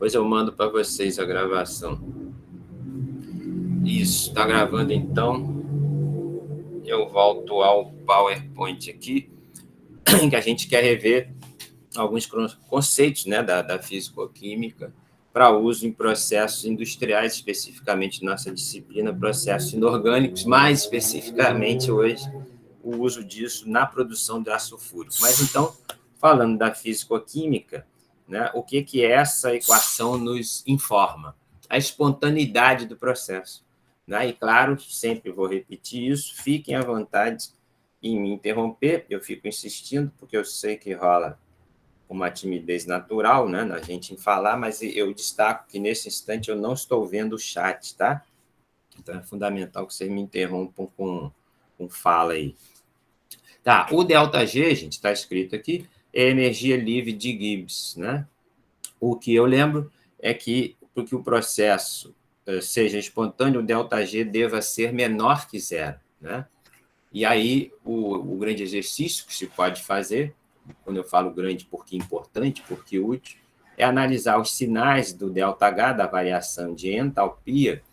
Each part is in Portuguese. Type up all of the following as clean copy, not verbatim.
Depois eu mando para vocês a gravação. Isso, está gravando então. Eu volto ao PowerPoint aqui, que a gente quer rever alguns conceitos, né, da físico-química para uso em processos industriais, especificamente nossa disciplina, processos inorgânicos, mais especificamente hoje o uso disso na produção de ácido sulfúrico. Mas então, falando da físico-química, né, o que essa equação nos informa? A espontaneidade do processo. Né? E, claro, sempre vou repetir isso, fiquem à vontade em me interromper, eu fico insistindo, porque eu sei que rola uma timidez natural, né, na gente em falar, mas eu destaco que, nesse instante, eu não estou vendo o chat, tá? Então, é fundamental que vocês me interrompam com fala aí. Tá, o ΔG, gente, está escrito aqui, é energia livre de Gibbs, né? O que eu lembro é que, para que o processo seja espontâneo, o ΔG deva ser menor que zero, né? E aí, o grande exercício que se pode fazer, quando eu falo grande porque importante, porque útil, é analisar os sinais do ΔH, da variação de entalpia,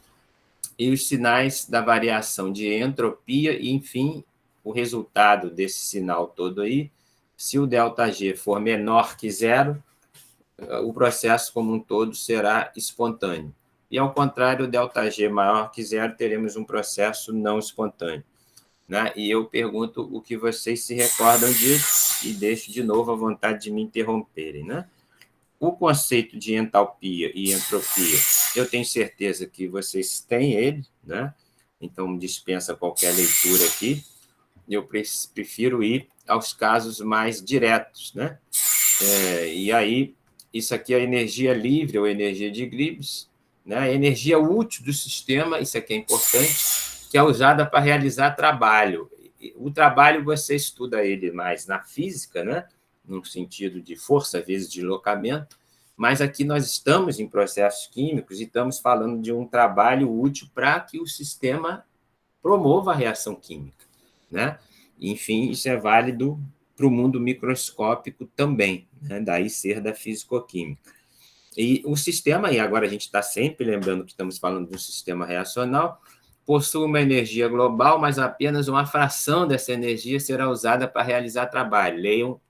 e os sinais da variação de entropia, e, enfim, o resultado desse sinal todo aí, se o ΔG for menor que zero, o processo como um todo será espontâneo. E, ao contrário, o ΔG maior que zero, teremos um processo não espontâneo. Né? E eu pergunto o que vocês se recordam disso e deixo de novo a vontade de me interromperem. Né? O conceito de entalpia e entropia, eu tenho certeza que vocês têm ele, né? Então dispensa qualquer leitura aqui. Eu prefiro ir aos casos mais diretos. Né? E aí, isso aqui é a energia livre ou energia de Gibbs, né? A energia útil do sistema, isso aqui é importante, que é usada para realizar trabalho. O trabalho você estuda ele mais na física, né? No sentido de força vezes deslocamento, mas aqui nós estamos em processos químicos e estamos falando de um trabalho útil para que o sistema promova a reação química. Né? Enfim, isso é válido para o mundo microscópico também, né? Daí ser da físico-química. E o sistema, e agora a gente está sempre lembrando que estamos falando de um sistema reacional, possui uma energia global, mas apenas uma fração dessa energia será usada para realizar trabalho. Leiam,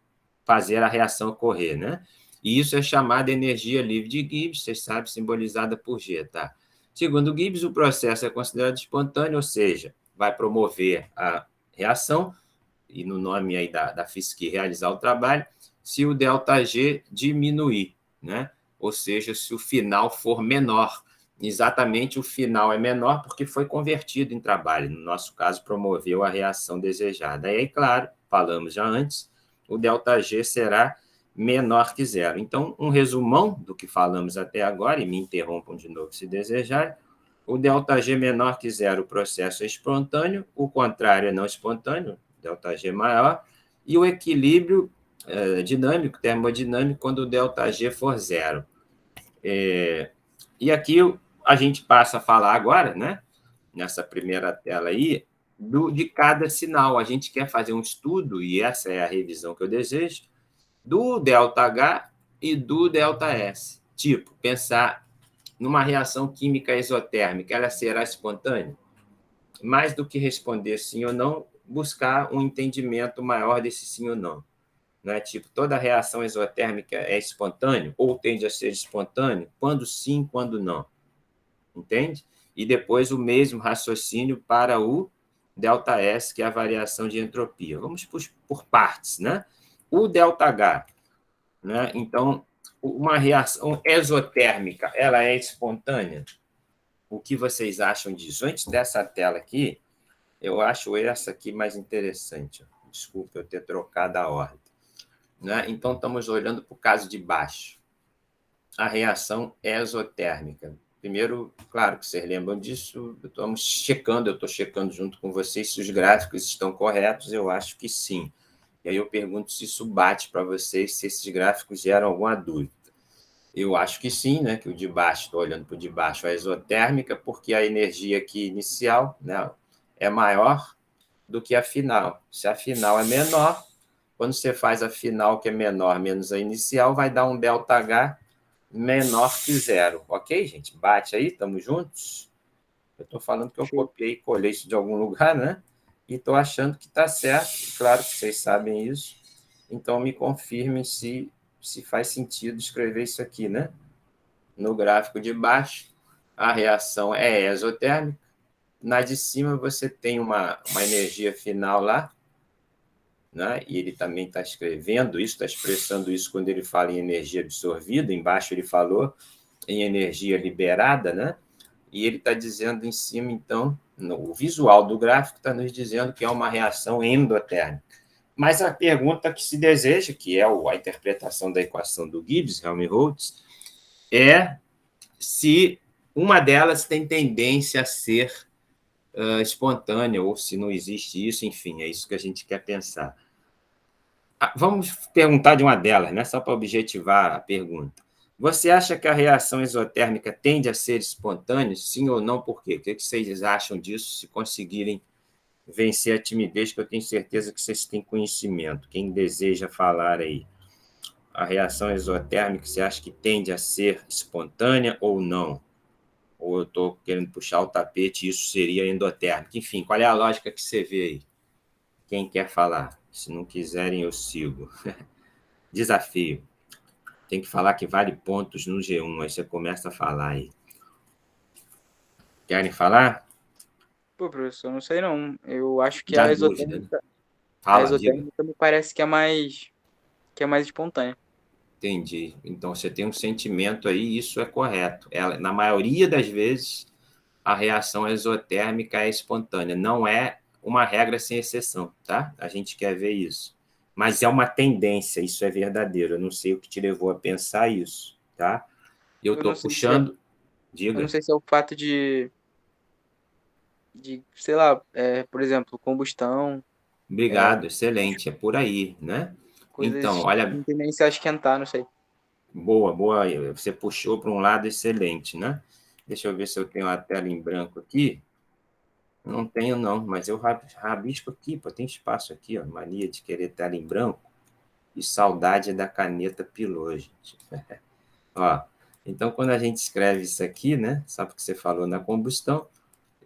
fazer a reação ocorrer, né? E isso é chamada energia livre de Gibbs, vocês sabem, simbolizada por G, tá? Segundo Gibbs, o processo é considerado espontâneo, ou seja, vai promover a reação, e no nome aí da física, realizar o trabalho, se o ΔG diminuir, né? Ou seja, se o final for menor. Exatamente, o final é menor porque foi convertido em trabalho. No nosso caso, promoveu a reação desejada. Aí, claro, falamos já antes, o ΔG será menor que zero. Então, um resumão do que falamos até agora, e me interrompam de novo se desejar, o ΔG menor que zero, o processo é espontâneo, o contrário é não espontâneo, ΔG maior, e o equilíbrio dinâmico, termodinâmico, quando o ΔG for zero. E aqui a gente passa a falar agora, né, nessa primeira tela aí, de cada sinal. A gente quer fazer um estudo, e essa é a revisão que eu desejo, do ΔH e do ΔS. Tipo, pensar numa reação química exotérmica, ela será espontânea? Mais do que responder sim ou não, buscar um entendimento maior desse sim ou não. Né? Tipo, toda reação exotérmica é espontânea ou tende a ser espontânea? Quando sim, quando não. Entende? E depois o mesmo raciocínio para o ΔS, que é a variação de entropia. Vamos por partes, né? O ΔH, né? Então, uma reação exotérmica, ela é espontânea? O que vocês acham disso? Antes dessa tela aqui, eu acho essa aqui mais interessante. Desculpa eu ter trocado a ordem. Né? Então, estamos olhando para o caso de baixo. A reação exotérmica. Primeiro, claro que vocês lembram disso, eu estou checando junto com vocês se os gráficos estão corretos, eu acho que sim. E aí eu pergunto se isso bate para vocês, se esses gráficos geram alguma dúvida. Eu acho que sim, né? Que o de baixo, estou olhando para o de baixo, a exotérmica, porque a energia aqui inicial, né, é maior do que a final. Se a final é menor, quando você faz a final, que é menor menos a inicial, vai dar um ΔH menor que zero. Ok, gente? Bate aí, estamos juntos? Eu estou falando que eu Show. copiei e colei isso de algum lugar, né? E estou achando que está certo. Claro que vocês sabem isso. Então, me confirmem se faz sentido escrever isso aqui, né? No gráfico de baixo, a reação é exotérmica. Na de cima, você tem uma energia final lá, né? E ele também está escrevendo isso, está expressando isso quando ele fala em energia absorvida. Embaixo ele falou em energia liberada, né? E ele está dizendo em cima, então, o visual do gráfico está nos dizendo que é uma reação endotérmica. Mas a pergunta que se deseja, que é a interpretação da equação do Gibbs, Helmholtz, é se uma delas tem tendência a ser espontânea, ou se não existe isso, enfim, é isso que a gente quer pensar. Vamos perguntar de uma delas, né? Só para objetivar a pergunta. Você acha que a reação exotérmica tende a ser espontânea? Sim ou não? Por quê? O que vocês acham disso se conseguirem vencer a timidez, que eu tenho certeza que vocês têm conhecimento? Quem deseja falar aí? A reação exotérmica, você acha que tende a ser espontânea ou não? Ou eu estou querendo puxar o tapete e isso seria endotérmico? Enfim, qual é a lógica que você vê aí? Quem quer falar? Se não quiserem, eu sigo. Desafio. Tem que falar que vale pontos no G1, aí você começa a falar aí. Querem falar? Pô, professor, não sei não. Eu acho que Dá dúvida, né? a Fala, diga. esotérmica me parece que é mais espontânea. Entendi. Então você tem um sentimento aí, isso é correto. Ela, na maioria das vezes, a reação exotérmica é espontânea. Não é uma regra sem exceção, tá? A gente quer ver isso. Mas é uma tendência, isso é verdadeiro. Eu não sei o que te levou a pensar isso, tá? Eu Eu não estou sei se é, puxando. eu não Diga. sei se é o fato sei lá, por exemplo, combustão, Obrigado, excelente. É por aí, né? Então, coisas que olha, têm tendência a esquentar, não sei. boa, boa. Você puxou para um lado excelente, né? Deixa eu ver se eu tenho a tela em branco aqui. Não tenho, não, mas eu rabisco aqui, pô, tem espaço aqui, ó. Mania de querer tela em branco e saudade da caneta pilô, gente. Ó, então, quando a gente escreve isso aqui, né? Sabe o que você falou na combustão?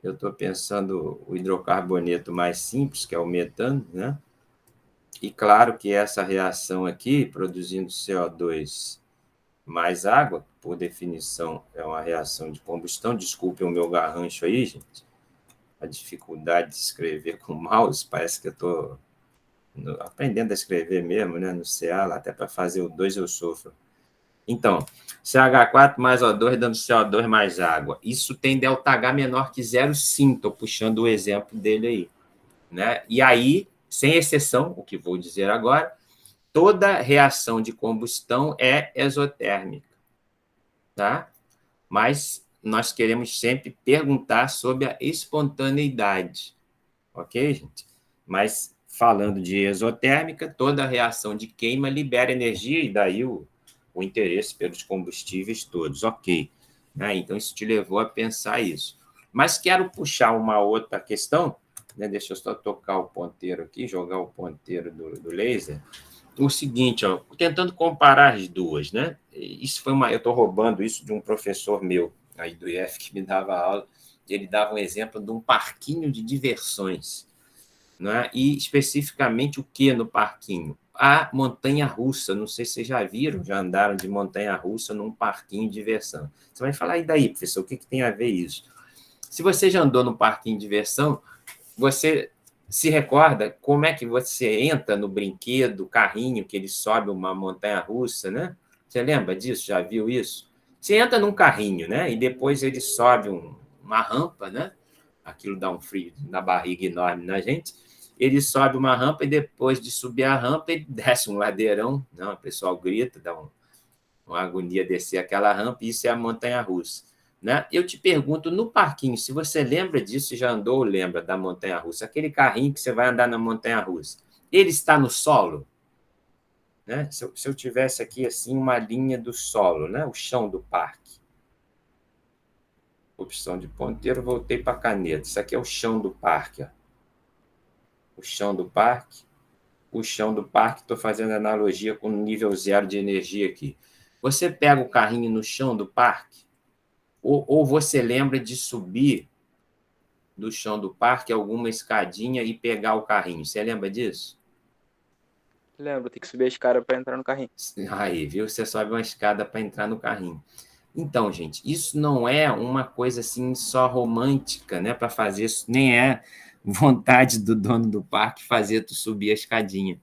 Eu estou pensando o hidrocarboneto mais simples, que é o metano, né? E claro que essa reação aqui, produzindo CO2 mais água, por definição, é uma reação de combustão. Desculpem o meu garrancho aí, gente. A dificuldade de escrever com mouse, parece que eu estou aprendendo a escrever mesmo, né? No CA, lá, até para fazer o 2 eu sofro. Então, CH4 mais O2 dando CO2 mais água. Isso tem ΔH menor que 0,5, estou puxando o exemplo dele aí. Né? E aí, sem exceção, o que vou dizer agora, toda reação de combustão é exotérmica, tá? Mas nós queremos sempre perguntar sobre a espontaneidade, ok, gente? Mas falando de exotérmica, toda reação de queima libera energia e daí o interesse pelos combustíveis todos, ok. Né? Então, isso te levou a pensar isso. Mas quero puxar uma outra questão, né? Deixa eu só tocar o ponteiro aqui, jogar o ponteiro do laser. O seguinte, ó, tentando comparar as duas, né? Isso foi uma, eu estou roubando isso de um professor meu aí do IF que me dava aula. Ele dava um exemplo de um parquinho de diversões, né? E especificamente o que no parquinho? A montanha-russa. Não sei se vocês já viram, já andaram de montanha-russa num parquinho de diversão. Você vai falar, e daí, professor, o que tem a ver isso? Se você já andou no parquinho de diversão, você se recorda como é que você entra no brinquedo, carrinho, que ele sobe uma montanha-russa, né? Você lembra disso? Já viu isso? Você entra num carrinho, né? E depois ele sobe uma rampa, né? Aquilo dá um frio na barriga enorme na gente. Ele sobe uma rampa e depois de subir a rampa, ele desce um ladeirão, não, o pessoal grita, dá uma agonia descer aquela rampa, e isso é a montanha-russa. Né? Eu te pergunto, no parquinho, se você lembra disso, já andou ou lembra da montanha-russa, aquele carrinho que você vai andar na montanha-russa, ele está no solo? Né? Se eu tivesse aqui assim uma linha do solo, né? O chão do parque. Opção de ponteiro, voltei para a caneta. Isso aqui é o chão do parque. Ó. O chão do parque. O chão do parque, estou fazendo analogia com o nível zero de energia aqui. Você pega o carrinho no chão do parque? Ou você lembra de subir do chão do parque alguma escadinha e pegar o carrinho? Você lembra disso? Lembro, tem que subir a escada para entrar no carrinho. Aí, viu? Você sobe uma escada para entrar no carrinho. Então, gente, isso não é uma coisa assim só romântica, né? Para fazer isso, nem é vontade do dono do parque fazer tu subir a escadinha,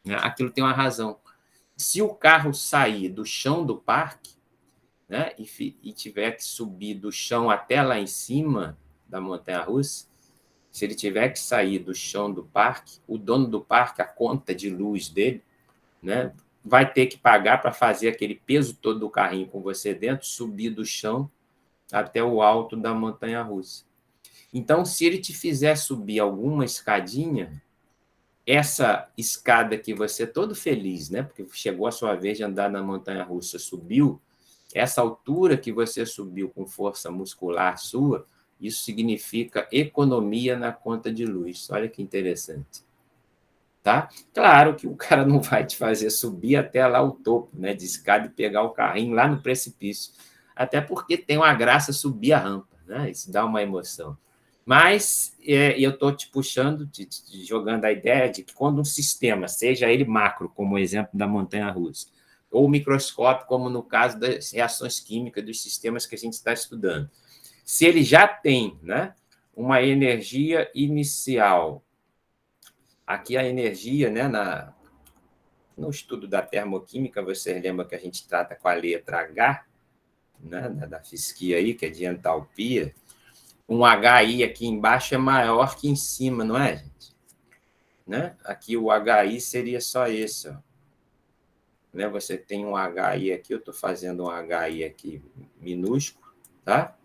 né? Aquilo tem uma razão. Se o carro sair do chão do parque, né, e tiver que subir do chão até lá em cima da montanha-russa, se ele tiver que sair do chão do parque, o dono do parque, a conta de luz dele, né, vai ter que pagar para fazer aquele peso todo do carrinho com você dentro, subir do chão até o alto da montanha-russa. Então, se ele te fizer subir alguma escadinha, essa escada que você todo feliz, né, porque chegou a sua vez de andar na montanha-russa, subiu, essa altura que você subiu com força muscular sua, isso significa economia na conta de luz. Olha que interessante. Tá? Claro que o cara não vai te fazer subir até lá o topo, né, de escada e pegar o carrinho lá no precipício. Até porque tem uma graça subir a rampa, né? Isso dá uma emoção. Mas eu estou te puxando, jogando a ideia de que quando um sistema, seja ele macro, como o exemplo da montanha-russa, ou microscópio, como no caso das reações químicas dos sistemas que a gente está estudando, se ele já tem, né, uma energia inicial, aqui a energia, né, no estudo da termoquímica, você lembra que a gente trata com a letra H, né, da física aí, que é de entalpia. Um HI aqui embaixo é maior que em cima, não é, gente? Né? Aqui o HI seria só esse, ó. Né? Você tem um HI aqui, eu estou fazendo um HI aqui minúsculo, tá?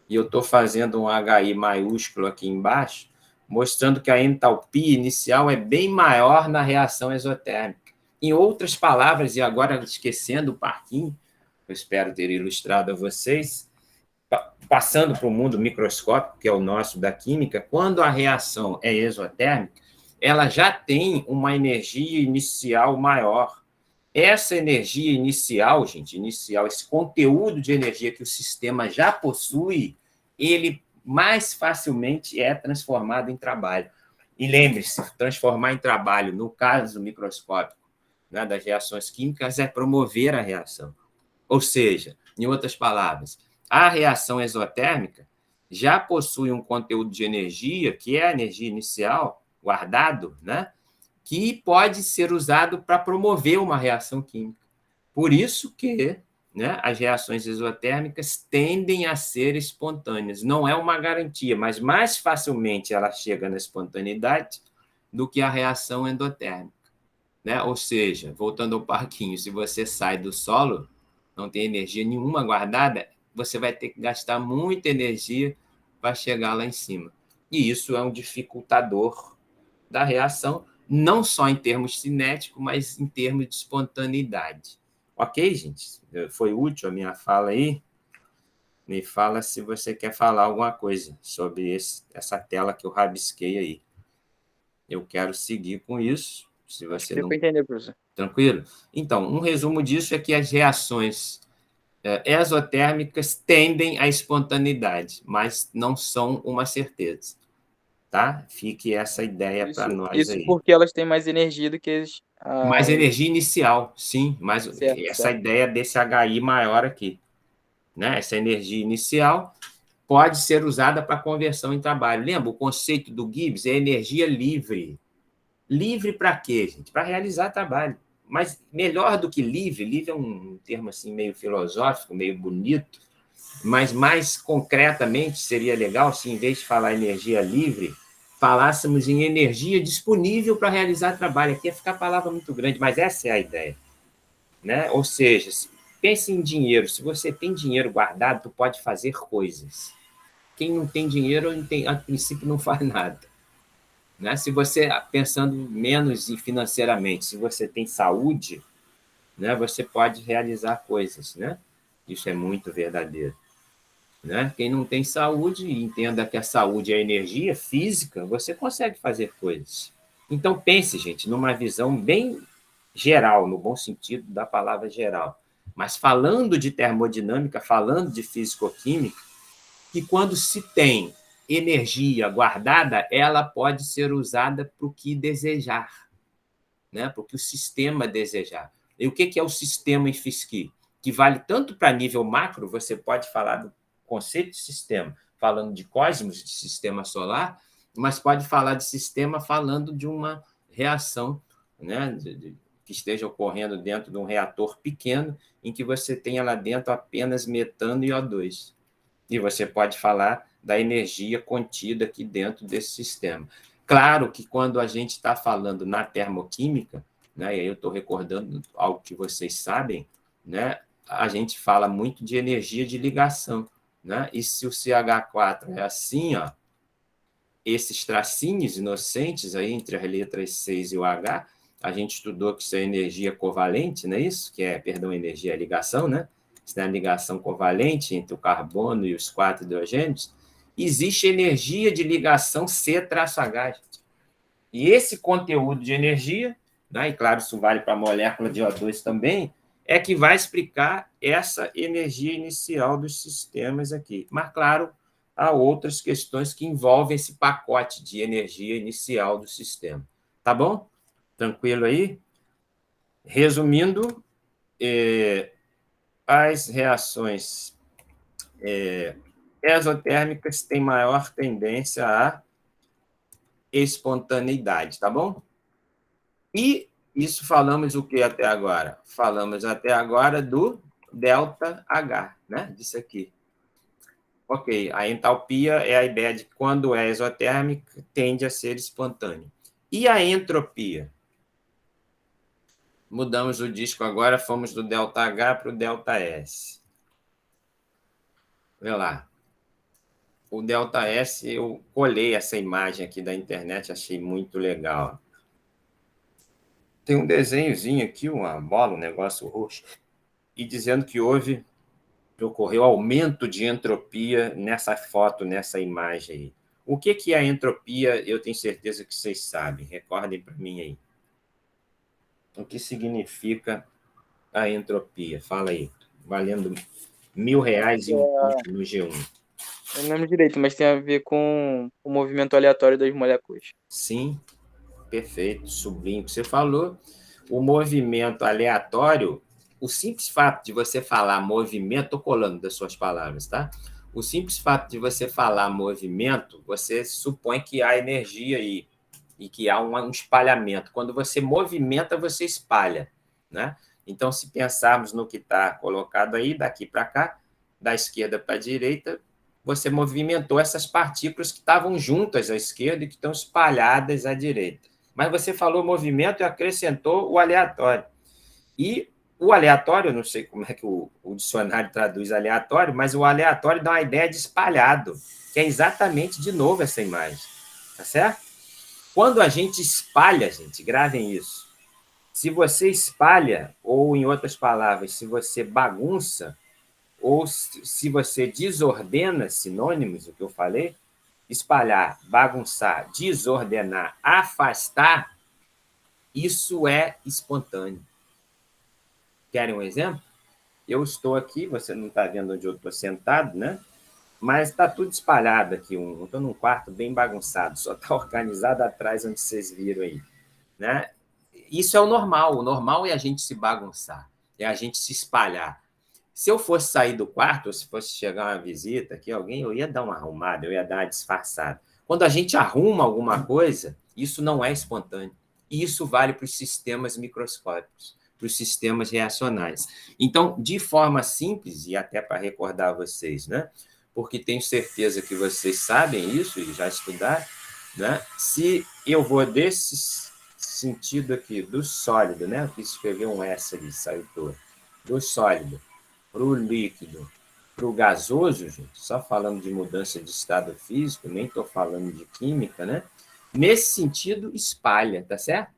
E eu estou fazendo um HI maiúsculo aqui embaixo, mostrando que a entalpia inicial é bem maior na reação exotérmica. Em outras palavras, e agora esquecendo o parquinho, eu espero ter ilustrado a vocês, passando para o mundo microscópico, que é o nosso da química, quando a reação é exotérmica, ela já tem uma energia inicial maior. Essa energia inicial, gente, inicial, esse conteúdo de energia que o sistema já possui, ele mais facilmente é transformado em trabalho. E lembre-se, transformar em trabalho, no caso microscópico, né, das reações químicas, é promover a reação. Ou seja, em outras palavras, a reação exotérmica já possui um conteúdo de energia, que é a energia inicial, guardado, né, que pode ser usado para promover uma reação química. Por isso que, né, as reações exotérmicas tendem a ser espontâneas. Não é uma garantia, mas mais facilmente ela chega na espontaneidade do que a reação endotérmica. Né? Ou seja, voltando ao parquinho, se você sai do solo, não tem energia nenhuma guardada, você vai ter que gastar muita energia para chegar lá em cima. E isso é um dificultador da reação, não só em termos cinéticos, mas em termos de espontaneidade. Ok, gente? Foi útil a minha fala aí? Me fala se você quer falar alguma coisa sobre essa tela que eu rabisquei aí. Eu quero seguir com isso. Se Acho que você deu para não... entender, professor. Tranquilo? Então, um resumo disso é que as reações exotérmicas tendem à espontaneidade, mas não são uma certeza. Tá? Fique essa ideia para nós Isso aí. porque elas têm mais energia do que Mais energia inicial, sim, mas Certo, essa certo. ideia desse HI maior aqui, né? Essa energia inicial pode ser usada para conversão em trabalho. Lembra, o conceito do Gibbs é energia livre. Livre para quê, gente? Para realizar trabalho. Mas melhor do que livre, livre é um termo assim meio filosófico, meio bonito, mas mais concretamente seria legal se, em vez de falar energia livre, falássemos em energia disponível para realizar trabalho. Aqui ia ficar a palavra muito grande, mas essa é a ideia. Né? Ou seja, pense em dinheiro. Se você tem dinheiro guardado, tu pode fazer coisas. Quem não tem dinheiro, a princípio, não faz nada. Né? Se você, pensando menos financeiramente, se você tem saúde, né, você pode realizar coisas. Né? Isso é muito verdadeiro. Né? Quem não tem saúde, entenda que a saúde é energia física, você consegue fazer coisas. Então, pense, gente, numa visão bem geral, no bom sentido da palavra geral. Mas falando de termodinâmica, falando de físico-química, que quando se tem energia guardada, ela pode ser usada para o que desejar, né? Para o que o sistema desejar. E o que é o sistema em física? Que vale tanto para nível macro, você pode falar do conceito de sistema, falando de cosmos, de sistema solar, mas pode falar de sistema falando de uma reação, né? Que esteja ocorrendo dentro de um reator pequeno, em que você tenha lá dentro apenas metano e O2. E você pode falar da energia contida aqui dentro desse sistema. Claro que quando a gente está falando na termoquímica, né, e aí eu estou recordando algo que vocês sabem, né, a gente fala muito de energia de ligação. Né? E se o CH4 é assim, ó, esses tracinhos inocentes aí entre as letras 6 e o H, a gente estudou que isso é energia covalente, não é isso? Que é, perdão, energia ligação, né? Isso é a ligação covalente entre o carbono e os 4 hidrogênios. Existe energia de ligação C-H. E esse conteúdo de energia, né, e claro, isso vale para a molécula de O2 também, é que vai explicar essa energia inicial dos sistemas aqui. Mas, claro, há outras questões que envolvem esse pacote de energia inicial do sistema. Tá bom? Tranquilo aí? Resumindo, as reações exotérmicas têm maior tendência à espontaneidade, tá bom? E isso falamos o que até agora? Falamos até agora do ΔH, né? Disso aqui. Ok, a entalpia é a ideia de que quando é exotérmica, tende a ser espontâneo. E a entropia? Mudamos o disco agora, fomos do ΔH para o ΔS. Vê lá. O ΔS, eu colhei essa imagem aqui da internet, achei muito legal. Tem um desenhozinho aqui, uma bola, um negócio roxo, e dizendo que ocorreu aumento de entropia nessa foto, nessa imagem aí. O que é a entropia? Eu tenho certeza que vocês sabem. Recordem para mim aí. O que significa a entropia? Fala aí. Valendo R$1.000 e um ponto no G1. Eu não lembro direito, mas tem a ver com o movimento aleatório das moléculas. Sim, perfeito, sublime. Você falou, o movimento aleatório, o simples fato de você falar movimento, estou colando das suas palavras, tá? O simples fato de você falar movimento, você supõe que há energia aí e que há um espalhamento. Quando você movimenta, você espalha, né? Então, se pensarmos no que está colocado aí, daqui para cá, da esquerda para a direita, você movimentou essas partículas que estavam juntas à esquerda e que estão espalhadas à direita. Mas você falou movimento e acrescentou o aleatório. E o aleatório, eu não sei como é que o dicionário traduz aleatório, mas o aleatório dá uma ideia de espalhado, que é exatamente, de novo, essa imagem. Tá certo? Quando a gente espalha, gente, gravem isso. Se você espalha, ou em outras palavras, se você bagunça, ou se você desordena, sinônimos, o que eu falei, espalhar, bagunçar, desordenar, afastar, isso é espontâneo. Querem um exemplo? Eu estou aqui, você não está vendo onde eu estou sentado, né? Mas está tudo espalhado aqui. Estou num quarto bem bagunçado, só está organizado atrás onde vocês viram aí. Né? Isso é o normal é a gente se bagunçar, é a gente se espalhar. Se eu fosse sair do quarto, ou se fosse chegar uma visita aqui, alguém, eu ia dar uma arrumada, eu ia dar uma disfarçada. Quando a gente arruma alguma coisa, isso não é espontâneo. E isso vale para os sistemas microscópicos, para os sistemas reacionais. Então, de forma simples, e até para recordar vocês, né? Porque tenho certeza que vocês sabem isso e já estudaram, né? Se eu vou desse sentido aqui, do sólido, né? Eu quis escrever um S ali, saiu todo. Do sólido para o líquido, para o gasoso, gente, só falando de mudança de estado físico, nem estou falando de química, né? Nesse sentido, espalha, tá certo?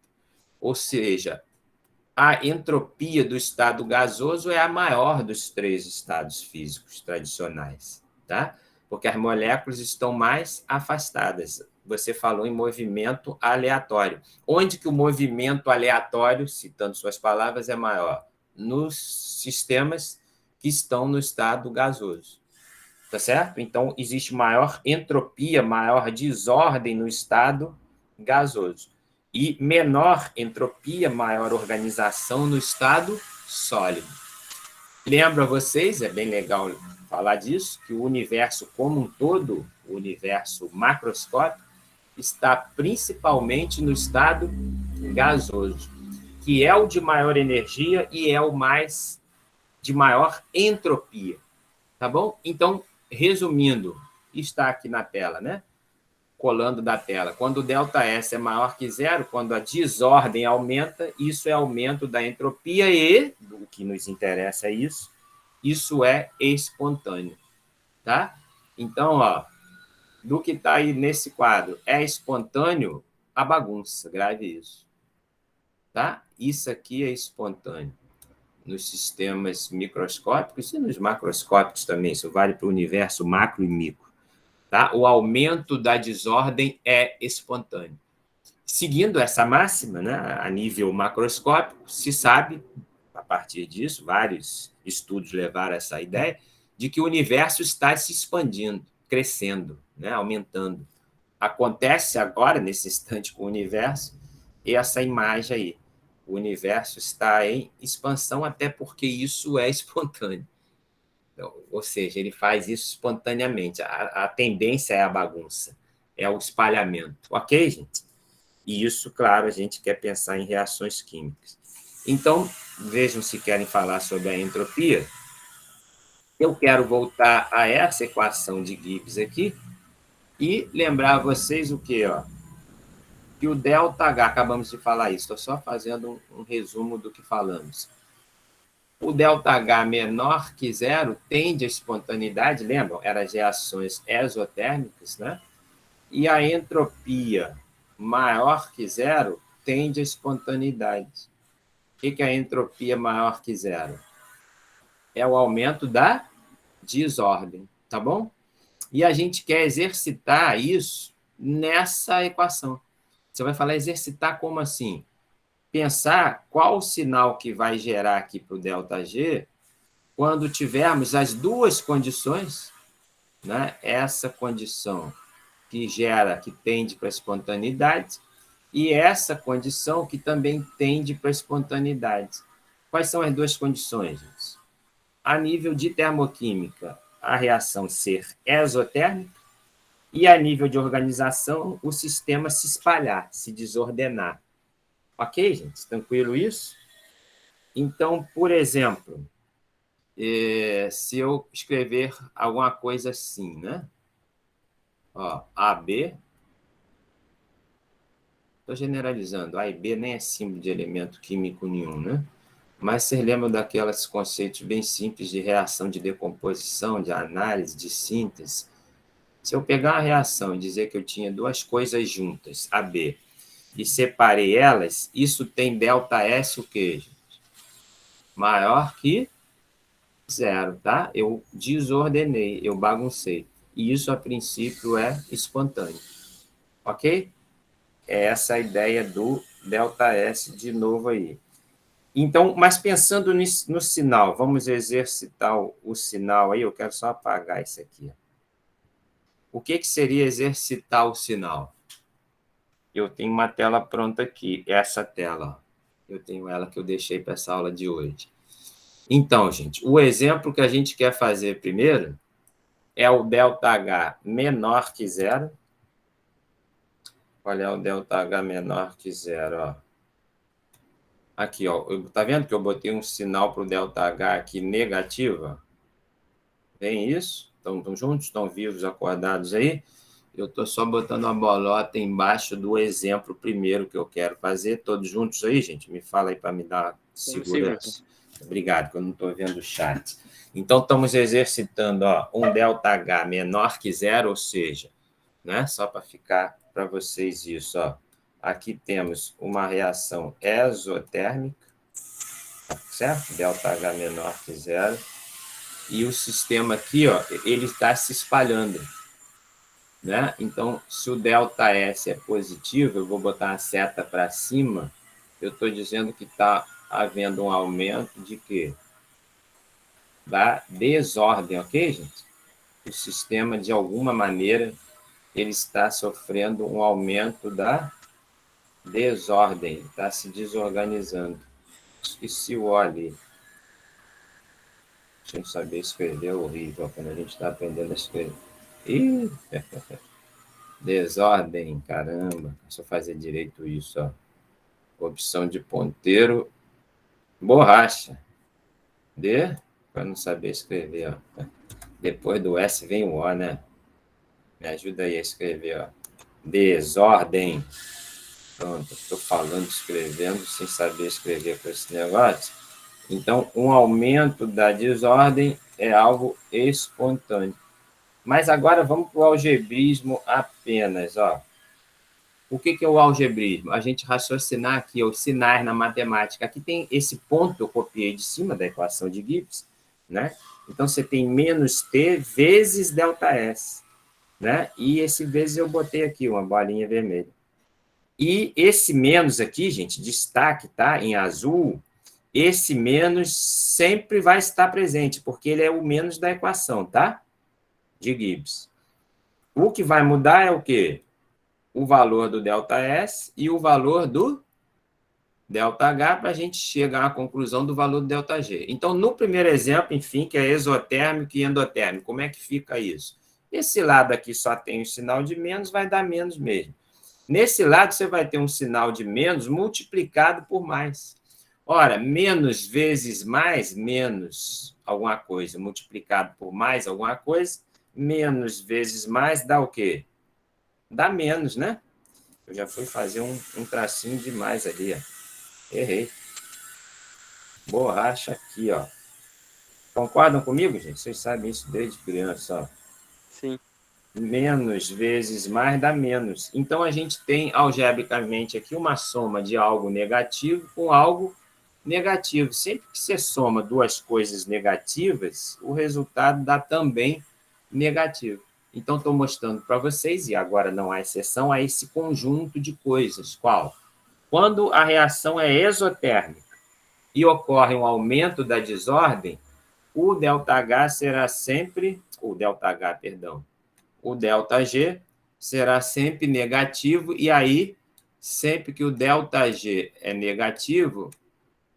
Ou seja, a entropia do estado gasoso é a maior dos 3 estados físicos tradicionais, tá? porque as moléculas estão mais afastadas. Você falou em movimento aleatório. Onde que o movimento aleatório, citando suas palavras, é maior? Nos sistemas que estão no estado gasoso. Tá certo? Então, existe maior entropia, maior desordem no estado gasoso. E menor entropia, maior organização no estado sólido. Lembro a vocês, é bem legal falar disso, que o universo como um todo, o universo macroscópico, está principalmente no estado gasoso, que é o de maior energia e é o mais de maior entropia. Tá bom? Então, resumindo, está aqui na tela, né? Colando da tela. Quando o ΔS é maior que zero, quando a desordem aumenta, isso é aumento da entropia e, o que nos interessa é isso é espontâneo, tá? Então, ó, do que está aí nesse quadro é espontâneo, a bagunça, grave isso, tá? Isso aqui é espontâneo. Nos sistemas microscópicos e nos macroscópicos também, isso vale para o universo macro e micro. Tá? O aumento da desordem é espontâneo. Seguindo essa máxima, né, a nível macroscópico, se sabe, a partir disso, vários estudos levaram a essa ideia, de que o universo está se expandindo, crescendo, né, aumentando. Acontece agora, nesse instante, com o universo, essa imagem aí. O universo está em expansão, até porque isso é espontâneo. Então, ou seja, ele faz isso espontaneamente. A tendência é a bagunça, é o espalhamento. Ok, gente? E isso, claro, a gente quer pensar em reações químicas. Então, vejam se querem falar sobre a entropia. Eu quero voltar a essa equação de Gibbs aqui e lembrar a vocês o quê? Ó? Que o ΔH, acabamos de falar isso, estou só fazendo um resumo do que falamos. O ΔH menor que zero tende à espontaneidade, lembram? Eram as reações exotérmicas, né? E a entropia maior que zero tende à espontaneidade. O que é a entropia maior que zero? É o aumento da desordem, tá bom? E a gente quer exercitar isso nessa equação. Você vai falar exercitar como assim? Pensar qual o sinal que vai gerar aqui para o ΔG quando tivermos as duas condições, né? Essa condição que gera, que tende para a espontaneidade, e essa condição que também tende para a espontaneidade. Quais são as duas condições, gente? A nível de termoquímica, a reação ser exotérmica, e a nível de organização, o sistema se espalhar, se desordenar. Ok, gente? Tranquilo isso? Então, por exemplo, se eu escrever alguma coisa assim, né? Ó, AB, estou generalizando, A e B nem é símbolo de elemento químico nenhum, né? Mas vocês lembram daqueles conceitos bem simples de reação de decomposição, de análise, de síntese? Se eu pegar uma reação e dizer que eu tinha duas coisas juntas, AB, e separei elas, isso tem ΔS o quê, gente? Maior que zero, tá? Eu desordenei, eu baguncei. E isso, a princípio, é espontâneo. Ok? É essa a ideia do ΔS de novo aí. Então, mas pensando no sinal, vamos exercitar o sinal aí, eu quero só apagar isso aqui. O que seria exercitar o sinal? Eu tenho uma tela pronta aqui, essa tela. Eu tenho ela que eu deixei para essa aula de hoje. Então, gente, o exemplo que a gente quer fazer primeiro é o ΔH menor que zero. Qual é o ΔH menor que zero? Ó. Aqui, ó. Tá vendo que eu botei um sinal para o ΔH aqui negativo? Tem isso? Estão juntos? Estão vivos, acordados aí? Eu estou só botando uma bolota embaixo do exemplo primeiro que eu quero fazer. Todos juntos aí, gente? Me fala aí para me dar segurança. Obrigado, que eu não estou vendo o chat. Então, estamos exercitando ó, um ΔH menor que zero, ou seja, né? Só para ficar para vocês isso. Ó. Aqui temos uma reação exotérmica, certo? ΔH menor que zero. E o sistema aqui, ó, ele está se espalhando, né? Então, se o ΔS é positivo, eu vou botar a seta para cima, eu estou dizendo que está havendo um aumento de quê? Da desordem, ok, gente? O sistema, de alguma maneira, ele está sofrendo um aumento da desordem, está se desorganizando. Esqueci o O ali. Sem saber escrever é horrível quando a gente está aprendendo a escrever. Ih, desordem, caramba. Deixa eu fazer direito isso, ó. Opção de ponteiro, borracha. D, para não saber escrever, ó. Depois do S vem o O, né? Me ajuda aí a escrever, ó. Desordem. Pronto, estou falando, escrevendo, sem saber escrever com esse negócio. Então, um aumento da desordem é algo espontâneo. Mas agora vamos para o algebrismo apenas, ó. O que é o algebrismo? A gente raciocinar aqui, os sinais na matemática. Aqui tem esse ponto que eu copiei de cima da equação de Gibbs, né? Então, você tem menos t vezes ΔS, né? E esse vezes eu botei aqui uma bolinha vermelha. E esse menos aqui, gente, destaque, tá? Em azul, esse menos sempre vai estar presente, porque ele é o menos da equação, tá? De Gibbs. O que vai mudar é o quê? O valor do ΔS e o valor do ΔH para a gente chegar à conclusão do valor do ΔG. Então, no primeiro exemplo, enfim, que é exotérmico e endotérmico, como é que fica isso? Esse lado aqui só tem o sinal de menos, vai dar menos mesmo. Nesse lado, você vai ter um sinal de menos multiplicado por mais. Ora, menos vezes mais, menos alguma coisa, multiplicado por mais alguma coisa, menos vezes mais dá o quê? Dá menos, né? Eu já fui fazer um tracinho demais ali, ó. Errei. Borracha aqui, ó. Concordam comigo, gente? Vocês sabem isso desde criança, ó. Sim. Menos vezes mais dá menos. Então, a gente tem, algebricamente, aqui uma soma de algo negativo com algo negativo. Sempre que você soma duas coisas negativas, o resultado dá também negativo. Então, estou mostrando para vocês, e agora não há exceção, a esse conjunto de coisas. Qual? Quando a reação é exotérmica e ocorre um aumento da desordem, o ΔH será sempre... O ΔH, perdão. O ΔG será sempre negativo, e aí, sempre que o ΔG é negativo,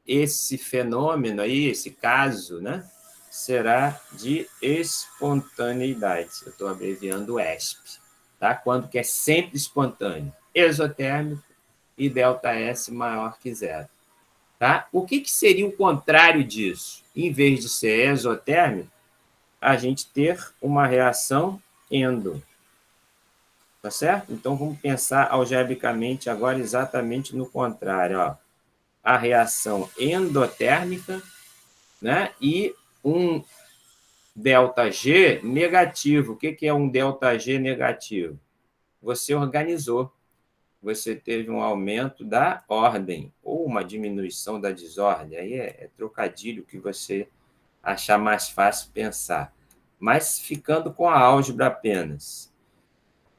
esse fenômeno aí, esse caso, né, será de espontaneidade. Eu estou abreviando ESP, tá? Quando que é sempre espontâneo, exotérmico e ΔS maior que zero. Tá? O que seria o contrário disso? Em vez de ser exotérmico, a gente ter uma reação endo. Tá certo? Então, vamos pensar algebricamente agora exatamente no contrário. Ó. A reação endotérmica, né? E um ΔG negativo. O que é um ΔG negativo? Você organizou. Você teve um aumento da ordem ou uma diminuição da desordem. Aí é trocadilho que você achar mais fácil pensar. Mas ficando com a álgebra apenas.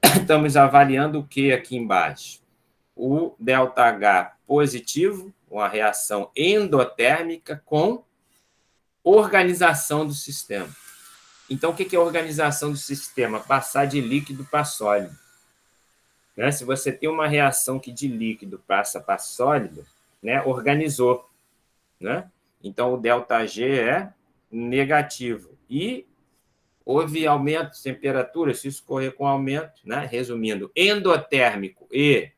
Estamos avaliando o que aqui embaixo? O ΔH positivo, uma reação endotérmica com organização do sistema. Então, o que é organização do sistema? Passar de líquido para sólido. Né? Se você tem uma reação que de líquido passa para sólido, né? Organizou. Né? Então, o ΔG é negativo. E houve aumento de temperatura, se isso correr com aumento, né? Resumindo, endotérmico e,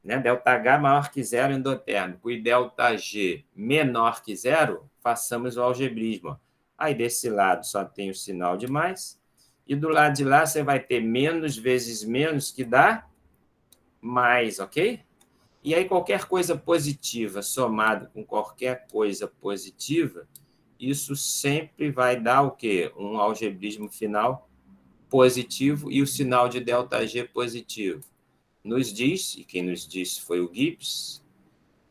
né? ΔH maior que zero endotérmico e ΔG menor que zero, façamos o algebrismo. Aí, desse lado, só tem o sinal de mais, e do lado de lá, você vai ter menos vezes menos, que dá mais, ok? E aí, qualquer coisa positiva somado com qualquer coisa positiva, isso sempre vai dar o quê? Um algebrismo final positivo e o sinal de ΔG positivo. Nos diz, e quem nos disse foi o Gibbs,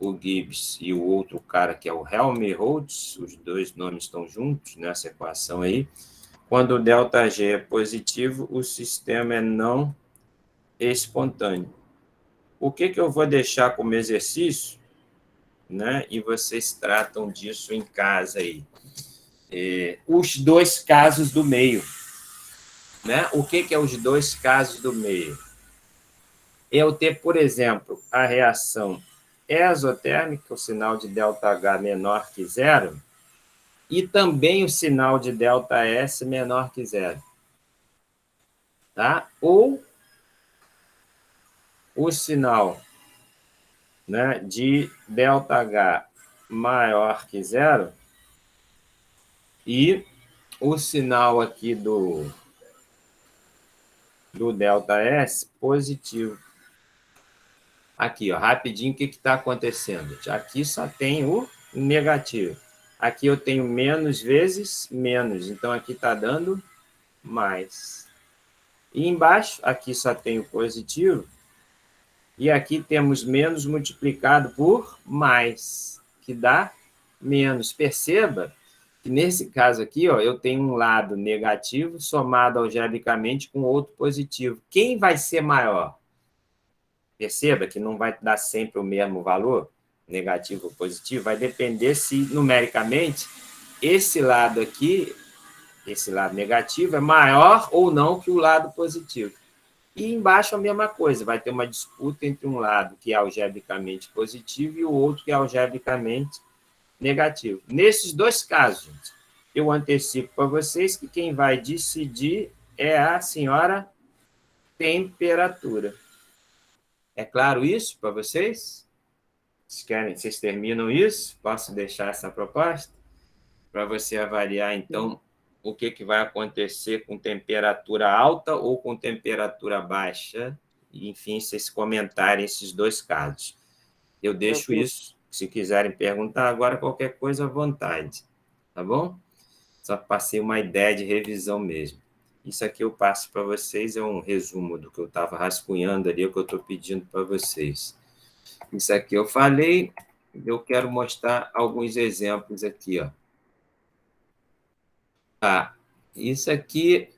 o Gibbs e o outro cara, que é o Helmholtz, os dois nomes estão juntos nessa equação aí. Quando o ΔG é positivo, o sistema é não espontâneo. O que eu vou deixar como exercício, né? E vocês tratam disso em casa aí. Os dois casos do meio. Né? O que é os dois casos do meio? Eu ter, por exemplo, a reação exotérmica, o sinal de ΔH menor que zero, e também o sinal de ΔS menor que zero. Tá? Ou o sinal, né, de ΔH maior que zero e o sinal aqui do ΔS positivo. Aqui, ó, rapidinho, o que está acontecendo? Aqui só tem o negativo. Aqui eu tenho menos vezes menos, então aqui está dando mais. E embaixo, aqui só tem o positivo, e aqui temos menos multiplicado por mais, que dá menos. Perceba que nesse caso aqui, ó, eu tenho um lado negativo somado algebricamente com outro positivo. Quem vai ser maior? Perceba que não vai dar sempre o mesmo valor, negativo ou positivo, vai depender se, numericamente, esse lado aqui, esse lado negativo, é maior ou não que o lado positivo. E embaixo a mesma coisa, vai ter uma disputa entre um lado que é algebricamente positivo e o outro que é algebricamente negativo. Nesses dois casos, gente, eu antecipo para vocês que quem vai decidir é a senhora temperatura. É claro isso para vocês? Vocês terminam isso? Posso deixar essa proposta? Para você avaliar, então, o que vai acontecer com temperatura alta ou com temperatura baixa. Enfim, vocês comentarem esses dois casos. Eu deixo isso. Se quiserem perguntar agora, qualquer coisa à vontade. Tá bom? Só passei uma ideia de revisão mesmo. Isso aqui eu passo para vocês, é um resumo do que eu estava rascunhando ali, o que eu estou pedindo para vocês. Isso aqui eu falei, eu quero mostrar alguns exemplos aqui, ó. Tá, isso aqui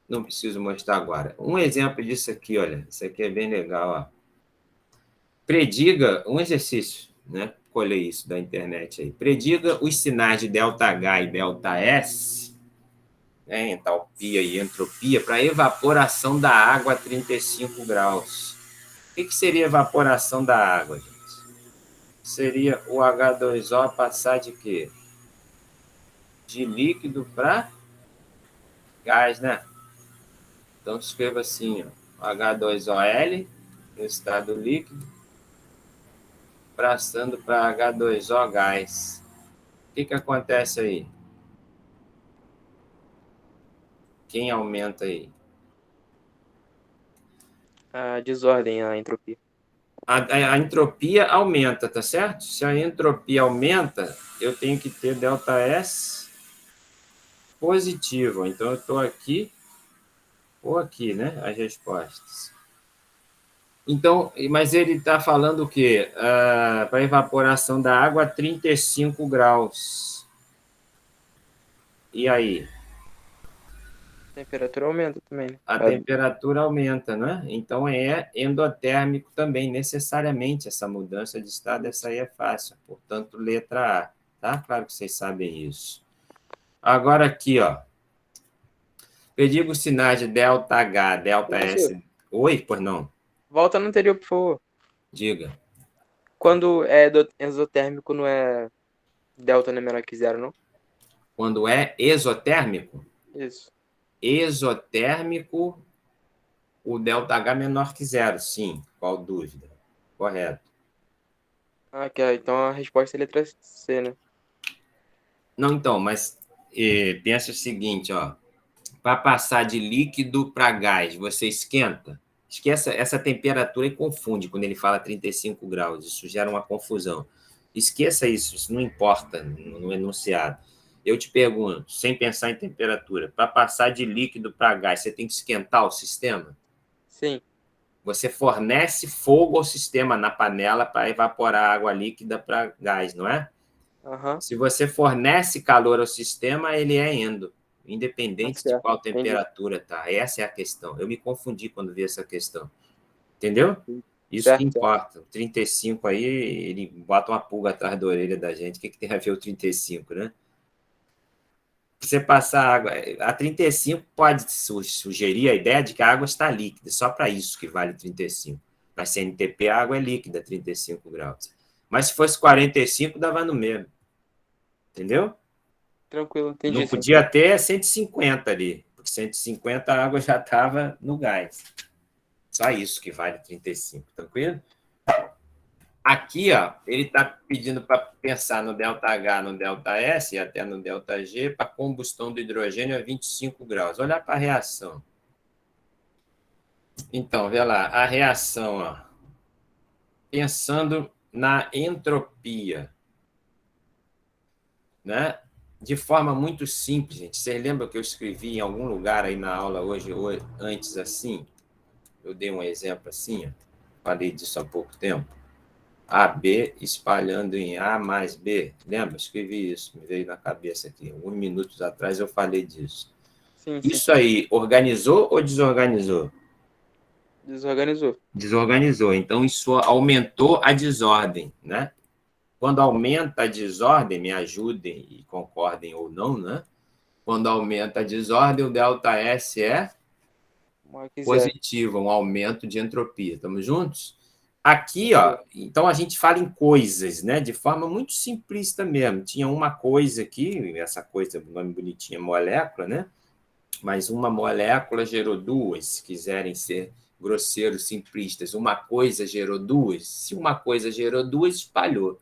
não preciso mostrar agora. Um exemplo disso aqui, olha, isso aqui é bem legal, ó. Prediga um exercício, né? Colhei isso da internet aí. Prediga os sinais de ΔH e ΔS, né, entalpia e entropia, para evaporação da água a 35 graus. O que seria evaporação da água, gente? Seria o H2O passar de quê? De líquido para gás, né? Então, escreva assim, ó, H2OL, no estado líquido, passando para H2O gás. O que acontece aí? Quem aumenta aí? A desordem, a entropia. A entropia aumenta, tá certo? Se a entropia aumenta, eu tenho que ter ΔS positivo. Então, eu estou aqui ou aqui, né? As respostas. Então, mas ele está falando o quê? Para a evaporação da água a 35 graus. E aí? A temperatura aumenta também, né? A temperatura aumenta, né? Então, é endotérmico também, necessariamente, essa mudança de estado, essa aí é fácil. Portanto, letra A, tá? Claro que vocês sabem isso. Agora aqui, ó. Predigo os sinais de ΔH, ΔS. Oi, pois não. Volta no anterior, por favor. Diga. Quando é exotérmico, não é delta não é menor que zero, não? Quando é exotérmico? Isso. Exotérmico, o ΔH é menor que zero, sim. Qual dúvida? Correto. Então a resposta é letra C, né? Não, então, mas pensa o seguinte, ó. Para passar de líquido para gás, você esquenta? Esqueça essa temperatura e confunde quando ele fala 35 graus. Isso gera uma confusão. Esqueça isso não importa no enunciado. Eu te pergunto, sem pensar em temperatura, para passar de líquido para gás, você tem que esquentar o sistema? Sim. Você fornece fogo ao sistema na panela para evaporar água líquida para gás, não é? Aham. Se você fornece calor ao sistema, ele é endo, Tá independente de certo. qual Entendi. temperatura tá. Essa é a questão. Eu me confundi quando vi essa questão. Entendeu? Isso que Certo, certo. importa. O 35 aí, ele bota uma pulga atrás da orelha da gente. O que tem a ver o 35, né? Você passar água. A 35 pode sugerir a ideia de que a água está líquida, só para isso que vale 35. Na CNTP, a água é líquida, 35 graus. Mas se fosse 45, dava no mesmo. Entendeu? Tranquilo, Não entendi, sim. podia ter 150 ali, porque 150 a água já estava no gás. Só isso que vale 35, tranquilo? Aqui, ó, ele está pedindo para pensar no ΔH, no ΔS e até no ΔG, para combustão do hidrogênio a 25 graus. Olha para a reação. Então, vê lá, a reação, ó, pensando na entropia, né? De forma muito simples, gente. Vocês lembram que eu escrevi em algum lugar aí na aula hoje, antes assim? Eu dei um exemplo assim, ó. Falei disso há pouco tempo. AB espalhando em A mais B. Lembra? Escrevi isso, me veio na cabeça aqui. Alguns minutos atrás eu falei disso. Sim, sim. Isso aí, organizou ou desorganizou? Desorganizou. Desorganizou. Então, isso aumentou a desordem, né? Quando aumenta a desordem, me ajudem e concordem ou não, né? Quando aumenta a desordem, o ΔS é Maior que zero. positivo, um aumento de entropia. Estamos juntos? Aqui, ó, então a gente fala em coisas, né? De forma muito simplista mesmo. Tinha uma coisa aqui, essa coisa, nome bonitinho, molécula, né? Mas uma molécula gerou duas, se quiserem ser grosseiros, simplistas. Uma coisa gerou duas. Se uma coisa gerou duas, espalhou.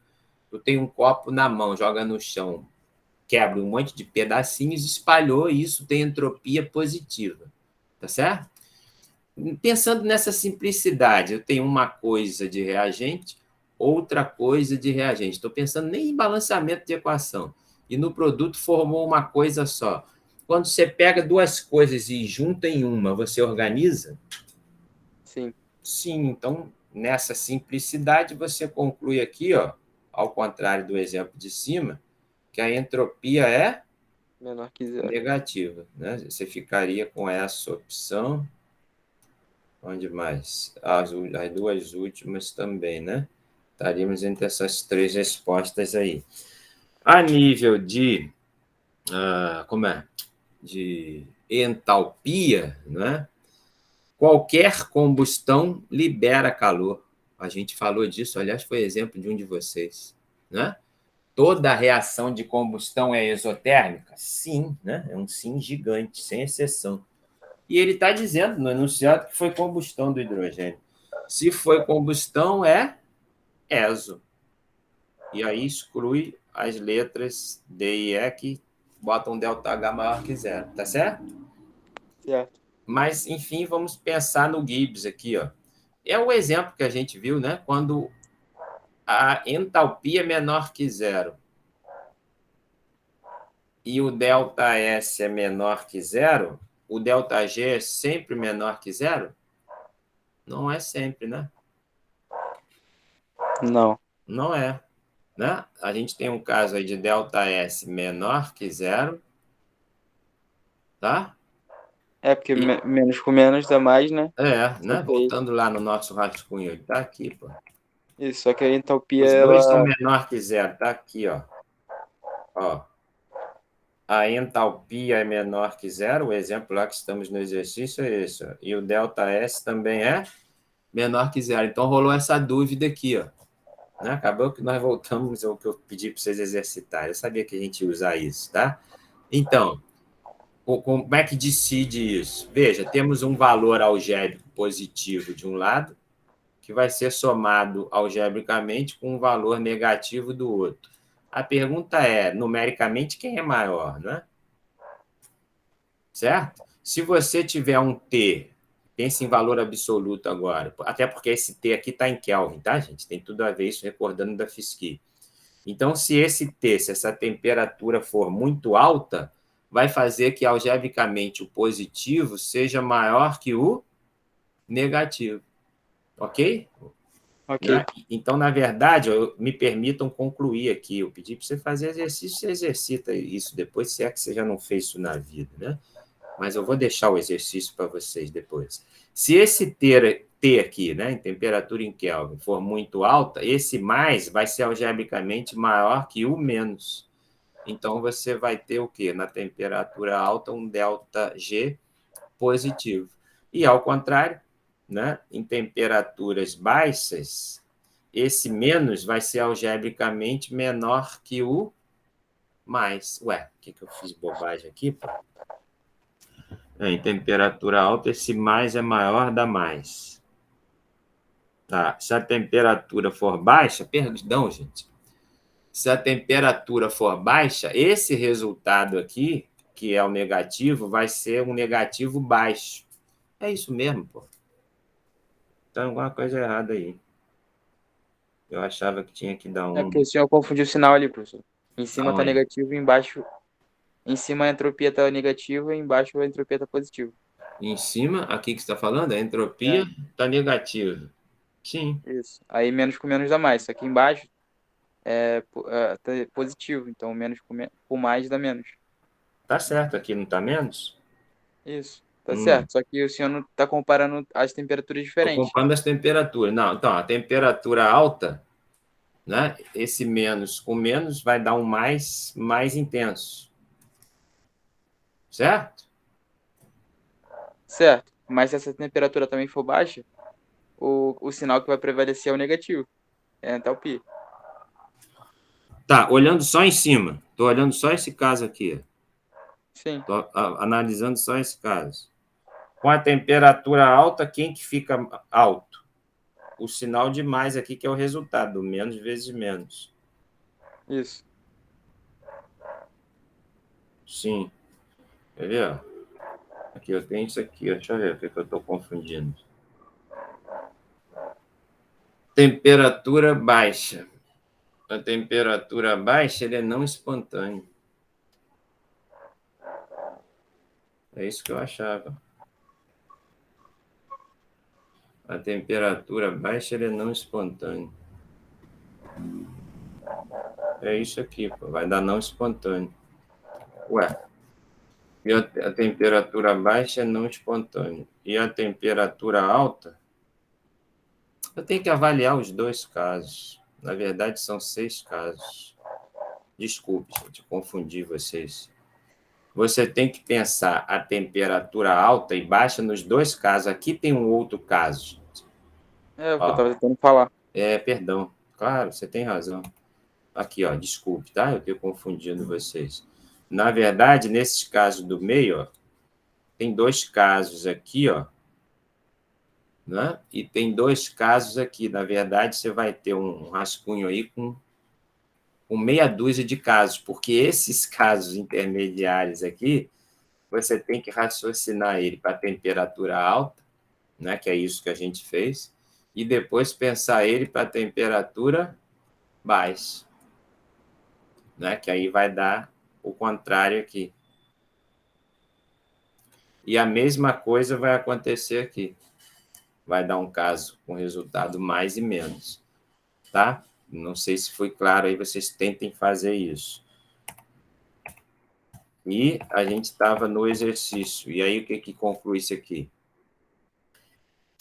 Eu tenho um copo na mão, joga no chão, quebra um monte de pedacinhos, espalhou, e isso tem entropia positiva. Tá certo? Pensando nessa simplicidade, eu tenho uma coisa de reagente, outra coisa de reagente. Estou pensando nem em balanceamento de equação. E no produto formou uma coisa só. Quando você pega duas coisas e junta em uma, você organiza? Sim. Sim, então nessa simplicidade você conclui aqui, ó, ao contrário do exemplo de cima, que a entropia é Menor que zero. negativa, né? Você ficaria com essa opção. Onde mais? As duas últimas também, né? Estaríamos entre essas três respostas aí. A nível de, como é? De entalpia, né? Qualquer combustão libera calor. A gente falou disso, aliás, foi exemplo de um de vocês, né? Toda reação de combustão é exotérmica? Sim, né? É um sim gigante, sem exceção. E ele está dizendo no enunciado que foi combustão do hidrogênio. Se foi combustão, é exo. E aí exclui as letras D e E que botam ΔH maior que zero, tá certo? Certo. Mas, enfim, vamos pensar no Gibbs aqui, ó. É o exemplo que a gente viu, né? Quando a entalpia é menor que zero e o ΔS é menor que zero, o ΔG é sempre menor que zero? Não é sempre, né? Não. Não é. Né? A gente tem um caso aí de ΔS menor que zero, tá? É porque E, menos com menos dá mais, né? Só né? que aí, Voltando lá no nosso rascunho, ele tá aqui, pô. isso, só que a entalpia, Os dois são ela. menor que zero, tá aqui, ó. Ó. A entalpia é menor que zero, o exemplo lá que estamos no exercício é esse, ó. E o ΔS também é menor que zero. Então rolou essa dúvida aqui, ó. Né? Acabou que nós voltamos ao que eu pedi para vocês exercitarem. Eu sabia que a gente ia usar isso, tá? Então, como é que decide isso? Veja, temos um valor algébrico positivo de um lado, que vai ser somado algebricamente com um valor negativo do outro. A pergunta é, numericamente, quem é maior, né? Certo? Se você tiver um T, pense em valor absoluto agora, até porque esse T aqui está em Kelvin, tá, gente? Tem tudo a ver isso, recordando da Fiski. Então, se esse T, se essa temperatura for muito alta, vai fazer que, algebricamente, o positivo seja maior que o negativo. Ok? Ok. Né? Então, na verdade, me permitam concluir aqui. Eu pedi para você fazer exercício, você exercita isso depois, se é que você já não fez isso na vida, né? Mas eu vou deixar o exercício para vocês depois. Se esse T aqui, né, em temperatura em Kelvin, for muito alta, esse mais vai ser algebricamente maior que o menos. Então, você vai ter o quê? Na temperatura alta, um ΔG positivo. E, ao contrário, né, em temperaturas baixas, esse menos vai ser algebricamente menor que o mais. Ué, o que eu fiz bobagem aqui, pô? Em temperatura alta, esse mais é maior da mais. Tá. Se a temperatura for baixa, perdão, gente. Se a temperatura for baixa, esse resultado aqui, que é o negativo, vai ser um negativo baixo. É isso mesmo, pô. Então, alguma coisa errada aí. Eu achava que tinha que dar É porque um. o senhor confundiu o sinal ali, professor. Em cima tá Aonde? negativo e embaixo. Em cima a entropia tá negativa e embaixo a entropia tá positiva. Em cima, aqui que você está falando, a É, entropia está negativa. Sim, isso. Aí menos com menos dá mais. Só que embaixo tá positivo. Então menos com mais dá menos. tá certo. Aqui não está menos? Isso. Tá Hum. certo. Só que o senhor não tá comparando as temperaturas Estou diferentes. comparando as temperaturas. Não, então, a temperatura alta, né? Esse menos com menos vai dar um mais intenso. Certo? Certo. Mas se essa temperatura também for baixa, o sinal que vai prevalecer é o negativo. É a entalpia. Tá, olhando só em cima. Estou olhando só esse caso aqui. Sim. Estou analisando só esse caso. Com a temperatura alta, quem que fica alto? O sinal de mais aqui, que é o resultado, menos vezes menos. Isso. Sim. Quer ver? Aqui, eu tenho isso aqui. Deixa eu ver o que eu estou confundindo. Temperatura baixa. A temperatura baixa ele é não espontâneo. É isso que eu achava. A temperatura baixa ele é não espontâneo. É isso aqui, pô. Vai dar não espontâneo. Ué, e a temperatura baixa é não espontâneo. E a temperatura alta, eu tenho que avaliar os dois casos. Na verdade, são 6 casos. Desculpe, gente, eu confundi vocês. Você tem que pensar a temperatura alta e baixa nos dois casos. Aqui tem um outro caso. É o que eu Ó, tava tentando falar. perdão. Claro, você tem razão. Aqui, ó, desculpe, tá? Eu tenho confundido vocês. Na verdade, nesses casos do meio, ó, tem dois casos aqui, ó, né? E tem dois casos aqui. Na verdade, você vai ter um rascunho aí com meia dúzia de casos, porque esses casos intermediários aqui, você tem que raciocinar ele para temperatura alta, né, que é isso que a gente fez, e depois pensar ele para temperatura baixa, né, que aí vai dar o contrário aqui. E a mesma coisa vai acontecer aqui. Vai dar um caso com resultado mais e menos, tá? Não sei se foi claro aí, vocês tentem fazer isso. E a gente estava no exercício. E aí o que conclui isso aqui?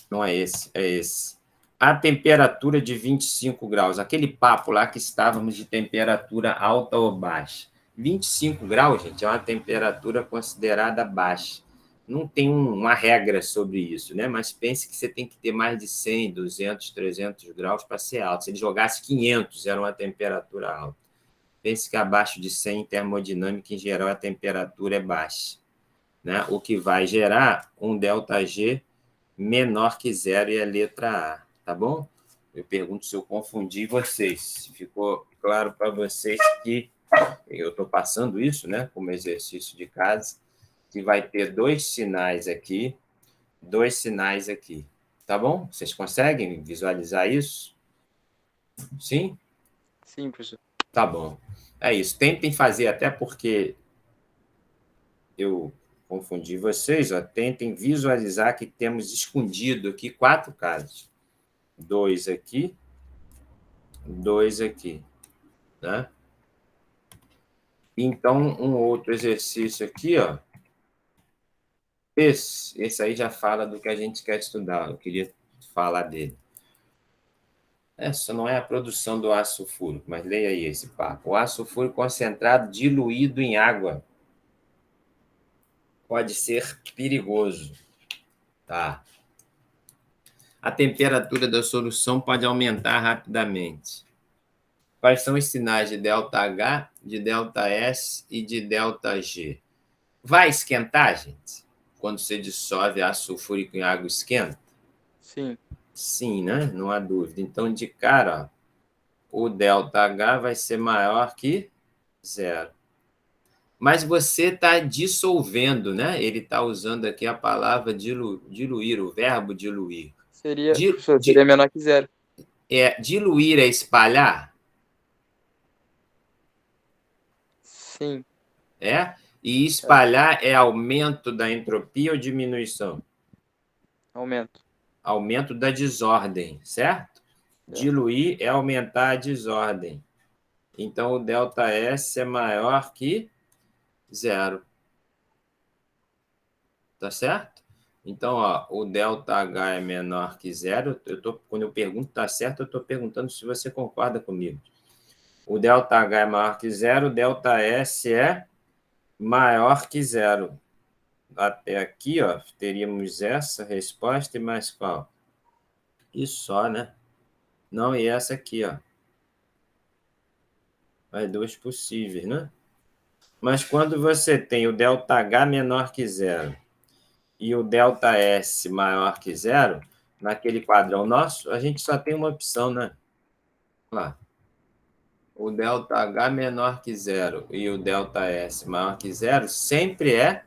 Não é esse, é esse. A temperatura de 25 graus, aquele papo lá que estávamos de temperatura alta ou baixa. 25 graus, gente, é uma temperatura considerada baixa. Não tem uma regra sobre isso, né? Mas pense que você tem que ter mais de 100, 200, 300 graus para ser alto. Se ele jogasse 500, era uma temperatura alta. Pense que abaixo de 100, em termodinâmica, em geral, a temperatura é baixa, né? O que vai gerar um ΔG menor que zero e a letra A, tá bom? Eu pergunto se eu confundi vocês, se ficou claro para vocês que eu estou passando isso, né, como exercício de casa, que vai ter dois sinais aqui, tá bom? Vocês conseguem visualizar isso? Sim? Sim, professor. Tá bom. É isso. Tentem fazer, até porque eu confundi vocês, ó, tentem visualizar que temos escondido aqui 4 casos. 2 aqui, 2 aqui, né? Então, um outro exercício aqui, ó. Esse aí já fala do que a gente quer estudar, eu queria falar dele. Essa não é a produção do ácido sulfúrico, mas leia aí esse papo. O ácido sulfúrico concentrado diluído em água pode ser perigoso, tá? A temperatura da solução pode aumentar rapidamente. Quais são os sinais de ΔH, de ΔS e de ΔG? Vai esquentar, gente? Quando você dissolve ácido sulfúrico em água, esquenta? Sim. Sim, né? Não há dúvida. Então, de cara, ó, o ΔH vai ser maior que zero. Mas você está dissolvendo, né? Ele está usando aqui a palavra diluir, o verbo diluir. Professor, seria menor que zero. Diluir é espalhar? Sim. E espalhar é aumento da entropia ou diminuição? Aumento. Aumento da desordem, certo? Diluir é aumentar a desordem. Então, o ΔS é maior que zero. Tá certo? Então, ó, o ΔH é menor que zero. Quando eu pergunto tá certo, eu estou perguntando se você concorda comigo. O ΔH é maior que zero, o ΔS é maior que zero. Até aqui, ó, teríamos essa resposta e mais qual? E só, né? Não, e essa aqui, ó. As duas possíveis, né? Mas quando você tem o ΔH menor que zero e o ΔS maior que zero, naquele quadrão nosso, a gente só tem uma opção, né? Olha lá. O ΔH menor que zero e o ΔS maior que zero sempre é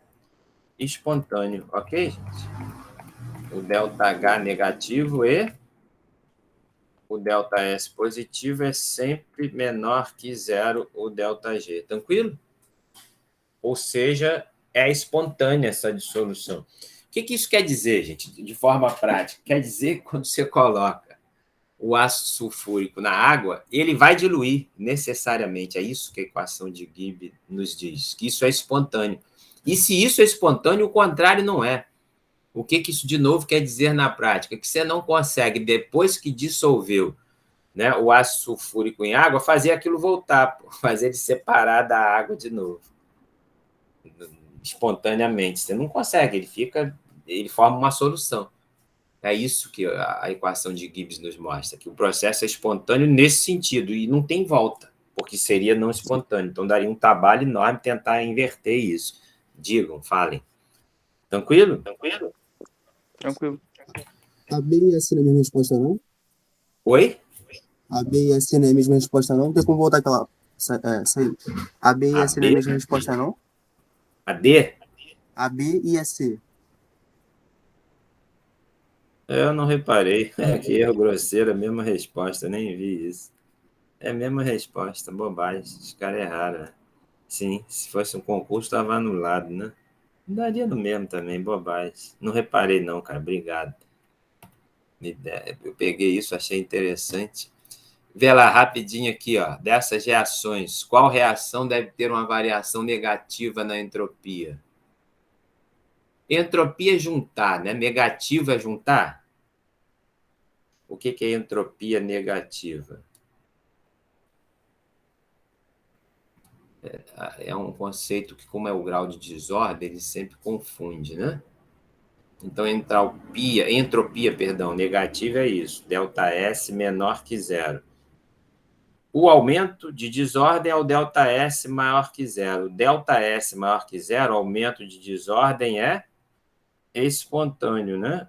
espontâneo, ok, gente? O ΔH negativo e o ΔS positivo é sempre menor que zero o ΔG, tranquilo? Ou seja, é espontânea essa dissolução. O que isso quer dizer, gente, de forma prática? Quer dizer que quando você coloca o ácido sulfúrico na água, ele vai diluir necessariamente. É isso que a equação de Gibbs nos diz, que isso é espontâneo. E se isso é espontâneo, o contrário não é. O que isso, de novo, quer dizer na prática? Que você não consegue, depois que dissolveu, né, o ácido sulfúrico em água, fazer aquilo voltar, fazer ele separar da água de novo, espontaneamente. Você não consegue, ele forma uma solução. É isso que a equação de Gibbs nos mostra, que o processo é espontâneo nesse sentido, e não tem volta, porque seria não espontâneo. Então, daria um trabalho enorme tentar inverter isso. Digam, falem. Tranquilo? Tranquilo. A B e a C não é a mesma resposta, não? Oi? A B e a C não é a mesma resposta, não? Tem como voltar aquela... Sair. A B e a C não é a mesma resposta, não? A D? A B e a C. Eu não reparei. Que erro grosseiro, a mesma resposta, nem vi isso. É a mesma resposta, bobagem. Os caras erraram, né? Sim, se fosse um concurso, estava anulado, né? Daria no mesmo também, bobagem. Não reparei não, cara, obrigado. Eu peguei isso, achei interessante. Vê lá, rapidinho aqui, ó. Dessas reações, qual reação deve ter uma variação negativa na entropia? Entropia é juntar, né? Negativa é juntar? O que é entropia negativa? É um conceito que, como é o grau de desordem, ele sempre confunde, né? Então, entropia, negativa é isso, ΔS menor que zero. O aumento de desordem é o ΔS maior que zero. ΔS maior que zero, aumento de desordem é espontâneo, né?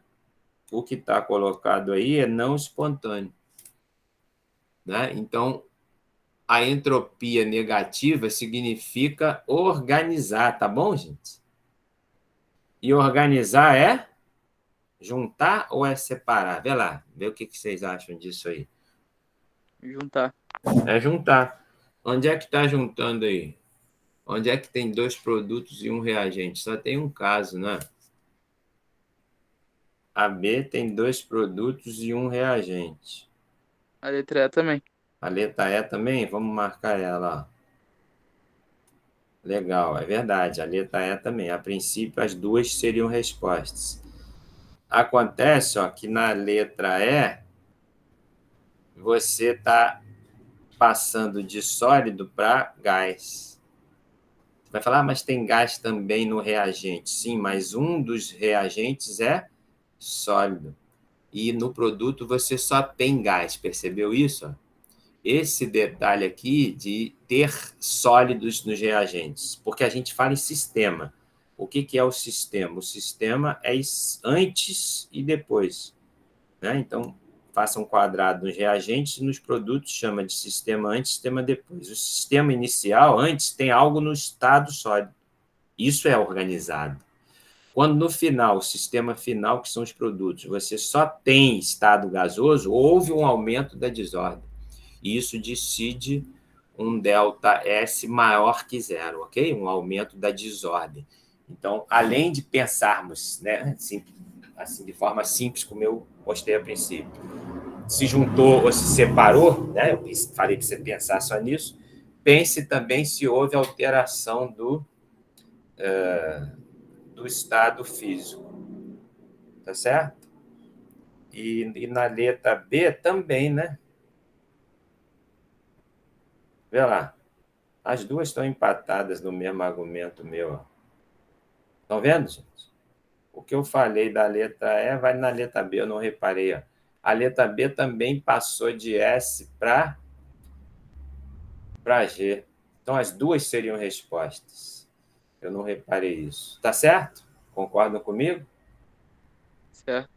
O que está colocado aí é não espontâneo, né? Então, a entropia negativa significa organizar, tá bom, gente? E organizar é juntar ou é separar? Vê lá, vê o que vocês acham disso aí. Juntar. É juntar. Onde é que está juntando aí? Onde é que tem dois produtos e um reagente? Só tem um caso, né? AB tem 2 produtos e 1 reagente. A letra E também. A letra E também? Vamos marcar ela. Ó. Legal, é verdade. A letra E também. A princípio, as duas seriam respostas. Acontece que na letra E, você está passando de sólido para gás. Você vai falar, mas tem gás também no reagente. Sim, mas um dos reagentes é sólido. E no produto você só tem gás. Percebeu isso? Esse detalhe aqui de ter sólidos nos reagentes, porque a gente fala em sistema. O que é o sistema? O sistema é antes e depois. Né? Então, faça um quadrado nos reagentes e nos produtos, chama de sistema antes e sistema depois. O sistema inicial, antes, tem algo no estado sólido. Isso é organizado. Quando no final, o sistema final, que são os produtos, você só tem estado gasoso, houve um aumento da desordem. E isso decide um ΔS maior que zero, ok? Um aumento da desordem. Então, além de pensarmos, né, assim, de forma simples, como eu mostrei a princípio, se juntou ou se separou, né? Eu falei para você pensar só nisso. Pense também se houve alteração do estado físico, tá certo? E na letra B também, né? Vê lá. As duas estão empatadas no mesmo argumento meu. Estão vendo, gente? O que eu falei da letra E vai na letra B, eu não reparei. Ó. A letra B também passou de S para G. Então, as duas seriam respostas. Eu não reparei isso. Tá certo? Concordam comigo? Certo.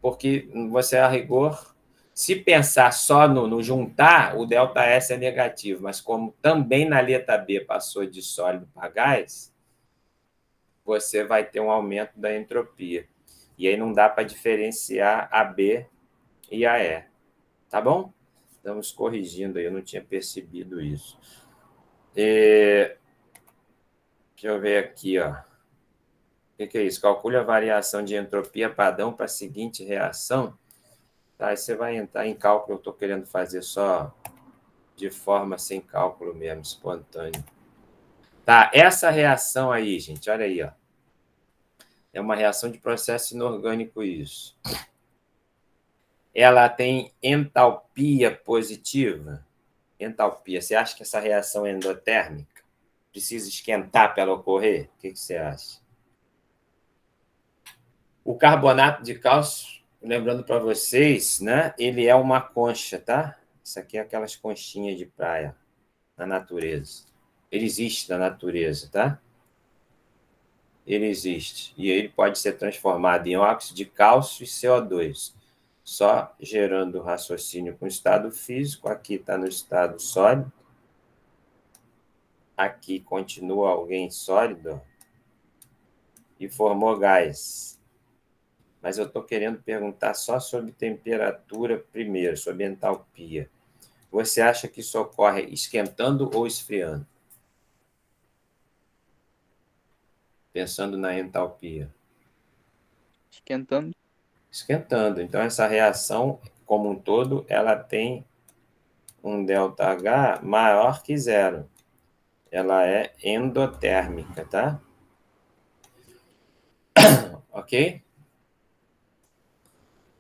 Porque você, a rigor, se pensar só no juntar, o ΔS é negativo, mas como também na letra B passou de sólido para gás, você vai ter um aumento da entropia. E aí não dá para diferenciar a B e a E. Tá bom? Estamos corrigindo aí, eu não tinha percebido isso. Deixa eu ver aqui, ó. O que é isso? Calcule a variação de entropia padrão para a seguinte reação. Tá, aí você vai entrar em cálculo, eu estou querendo fazer só de forma sem cálculo mesmo, espontâneo. Tá, essa reação aí, gente, olha aí, ó. É uma reação de processo inorgânico isso. Ela tem entalpia positiva? Entalpia. Você acha que essa reação é endotérmica? Precisa esquentar para ela ocorrer? O que você acha? O carbonato de cálcio, lembrando para vocês, né? Ele é uma concha, tá? Isso aqui é aquelas conchinhas de praia na natureza. Ele existe na natureza, tá? Ele existe. E ele pode ser transformado em óxido de cálcio e CO2. Só gerando raciocínio com estado físico. Aqui está no estado sólido. Aqui continua alguém sólido. E formou gás. Mas eu estou querendo perguntar só sobre temperatura primeiro, sobre entalpia. Você acha que isso ocorre esquentando ou esfriando? Pensando na entalpia. Esquentando. Esquentando. Então, essa reação, como um todo, ela tem um ΔH maior que zero. Ela é endotérmica, tá? Ok?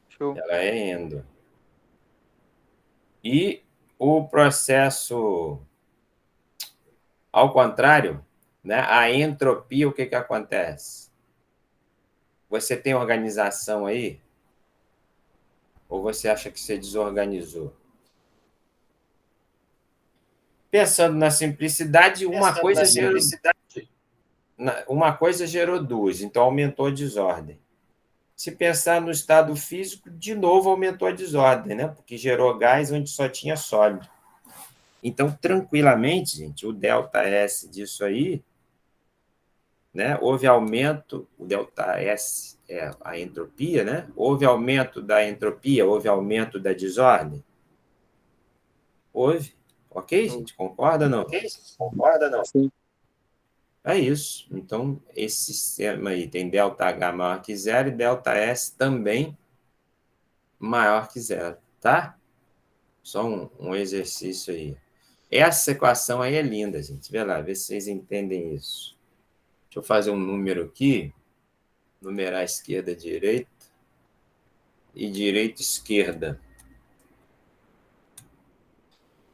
Show. Ela é endo. E o processo, ao contrário, né? A entropia, o que acontece? Você tem organização aí? Ou você acha que você desorganizou? Pensando na simplicidade, uma coisa gerou duas, então aumentou a desordem. Se pensar no estado físico, de novo aumentou a desordem, né? Porque gerou gás onde só tinha sólido. Então, tranquilamente, gente, o ΔS disso aí, né? Houve aumento, o ΔS é a entropia, né? Houve aumento da entropia, houve aumento da desordem? Houve. Ok, gente? Concorda ou não? Sim. É isso. Então, esse sistema aí tem ΔH maior que zero e ΔS também maior que zero, tá? Só um exercício aí. Essa equação aí é linda, gente. Vê lá, vê se vocês entendem isso. Deixa eu fazer um número aqui. Numerar esquerda, direita. E direita, esquerda.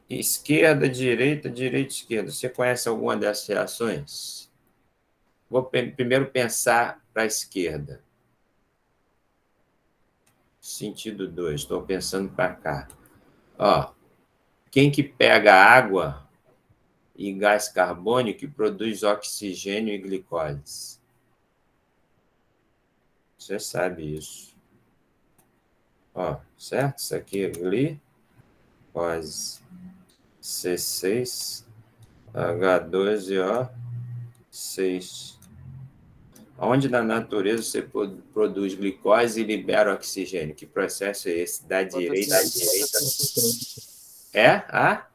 Esquerda, direita, direita, esquerda. Você conhece alguma dessas reações? Vou primeiro pensar para a esquerda. Sentido 2. Estou pensando para cá. Ó, quem que pega água e gás carbônico e produz oxigênio e glicose? Você sabe isso. Ó, certo? Isso aqui é glicose. C6, H12O6. Onde na natureza você produz glicose e libera oxigênio? Que processo é esse? Da direita à direita. É? Ah?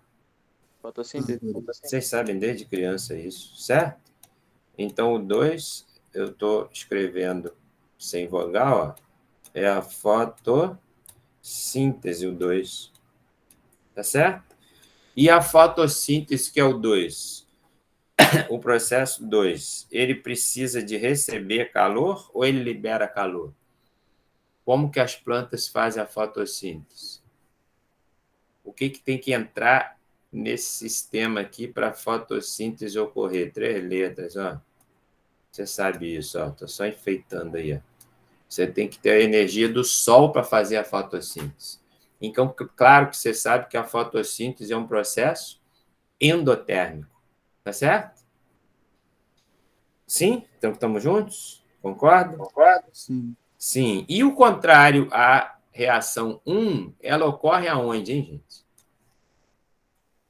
Fotossíntese. Vocês sabem desde criança isso, certo? Então, o 2, eu estou escrevendo sem vogal, ó, é a fotossíntese, o 2. Tá certo? E a fotossíntese, que é o 2? O processo 2, ele precisa de receber calor ou ele libera calor? Como que as plantas fazem a fotossíntese? O que tem que entrar nesse sistema aqui para a fotossíntese ocorrer? 3 letras, ó. Você sabe isso, ó. Estou só enfeitando aí, ó. Você tem que ter a energia do sol para fazer a fotossíntese. Então, claro que você sabe que a fotossíntese é um processo endotérmico. Tá certo? Sim? Então, estamos juntos? Concorda? Sim. Sim. E o contrário, a reação 1, ela ocorre aonde, hein, gente?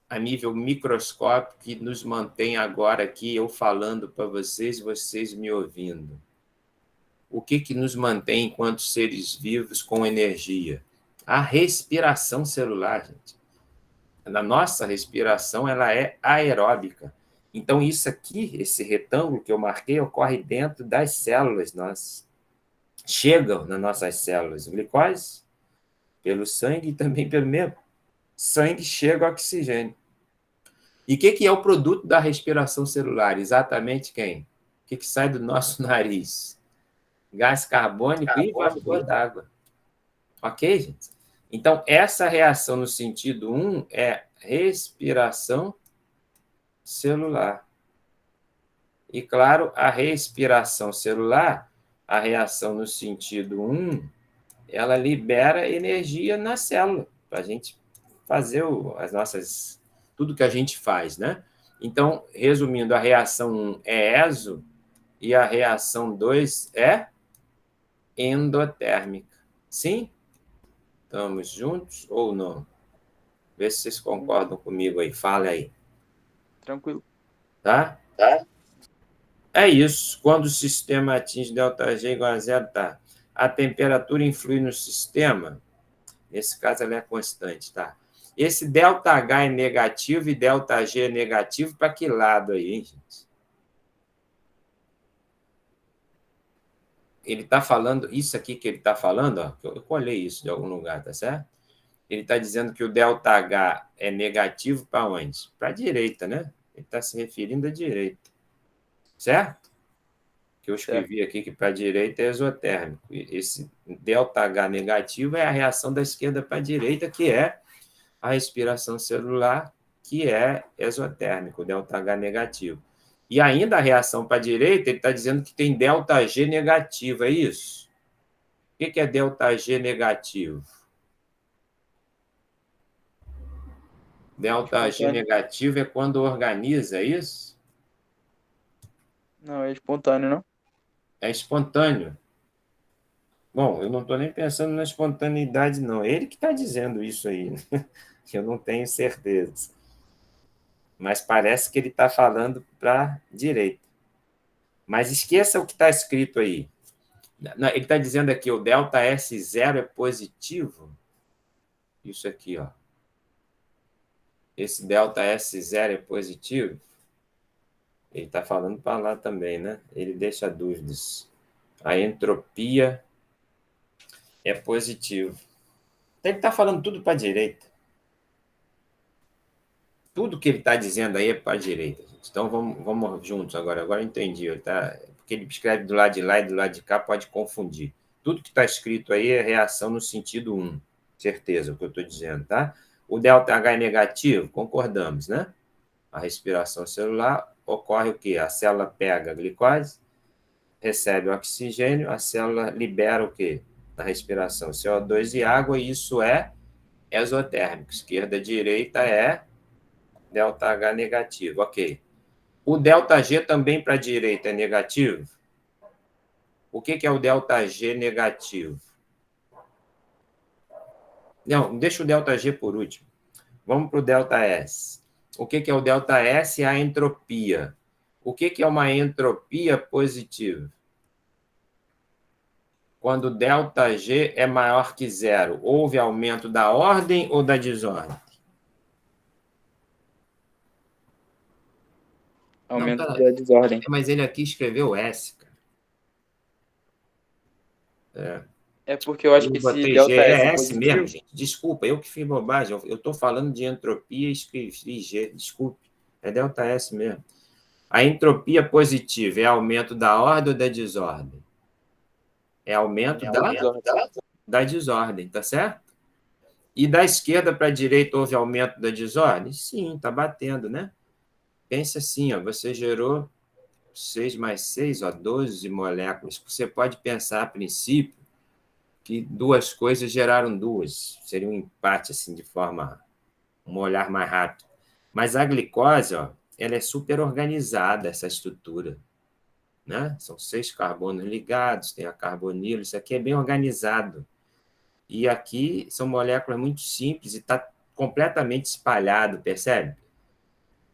A nível microscópico, que nos mantém agora aqui, eu falando para vocês, vocês me ouvindo. O que nos mantém enquanto seres vivos com energia? A respiração celular, gente. A nossa respiração, ela é aeróbica. Então, isso aqui, esse retângulo que eu marquei, ocorre dentro das células nossas. Chegam nas nossas células glicose, pelo sangue e também pelo mesmo sangue chega o oxigênio. E o que é o produto da respiração celular? Exatamente quem? O que sai do nosso nariz? Gás carbônico e vapor d'água. Ok, gente? Então, essa reação no sentido 1 é respiração celular. E, claro, a respiração celular, a reação no sentido 1, ela libera energia na célula, para a gente fazer as nossas... tudo que a gente faz, né? Então, resumindo, a reação 1 é exo e a reação 2 é endotérmica. Sim? Estamos juntos ou não? Vê se vocês concordam comigo aí. Fala aí. Tranquilo. Tá? É isso. Quando o sistema atinge ΔG igual a zero, tá? A temperatura influi no sistema. Nesse caso, ela é constante, tá? Esse ΔH é negativo e ΔG é negativo para que lado aí, hein, gente? Ele está falando, isso aqui que ele está falando, ó, eu colhei isso de algum lugar, tá certo? Ele está dizendo que o ΔH é negativo para onde? Para a direita, né? Ele está se referindo à direita. Certo? Que eu escrevi aqui que para a direita é exotérmico. Esse ΔH negativo é a reação da esquerda para a direita, que é a respiração celular, que é exotérmico, ΔH negativo. E ainda a reação para a direita, ele está dizendo que tem ΔG negativo, é isso? O que é ΔG negativo? ΔG negativo é quando organiza, é isso? Não, é espontâneo, não? É espontâneo. Bom, eu não estou nem pensando na espontaneidade, não. Ele que está dizendo isso aí, né? Eu não tenho certeza. Mas parece que ele está falando para a direita. Mas esqueça o que está escrito aí. Ele está dizendo aqui, o ΔS0 é positivo. Isso aqui, ó. Esse ΔS0 é positivo. Ele está falando para lá também, né? Ele deixa dúvidas. A entropia é positivo. Ele está falando tudo para a direita. Tudo que ele está dizendo aí é para a direita. Gente. Então, vamos juntos agora. Agora eu entendi. Porque ele escreve do lado de lá e do lado de cá, pode confundir. Tudo que está escrito aí é reação no sentido 1. Certeza, o que eu estou dizendo, tá? O ΔH é negativo? Concordamos, né? A respiração celular ocorre o quê? A célula pega a glicose, recebe o oxigênio, a célula libera o quê? Na respiração, CO2 e água, e isso é exotérmico. Esquerda e direita é ΔH negativo, ok. O ΔG também para a direita é negativo? O que é o ΔG negativo? Não, deixa o ΔG por último. Vamos para o ΔS. O que é o ΔS? É a entropia. O que é uma entropia positiva? Quando ΔG é maior que zero, houve aumento da ordem ou da desordem? Aumento Não, da desordem. mas ele aqui escreveu S, cara. É porque eu acho que se ΔS é é S mesmo, positivo, gente. Desculpa, eu que fiz bobagem. Eu estou falando de entropia e escrevi G. Desculpe. É ΔS mesmo. A entropia positiva é aumento da ordem ou da desordem? É aumento da desordem, tá certo? E da esquerda para a direita houve aumento da desordem? Sim, está batendo, né? Pense assim, ó, você gerou 6 mais 6, ó, 12 moléculas. Você pode pensar, a princípio, que duas coisas geraram duas. Seria um empate, assim, de forma... um olhar mais rápido. Mas a glicose, ó, ela é super organizada, essa estrutura. Né? São 6 carbonos ligados, tem a carbonilo, isso aqui é bem organizado. E aqui são moléculas muito simples e está completamente espalhado, percebe?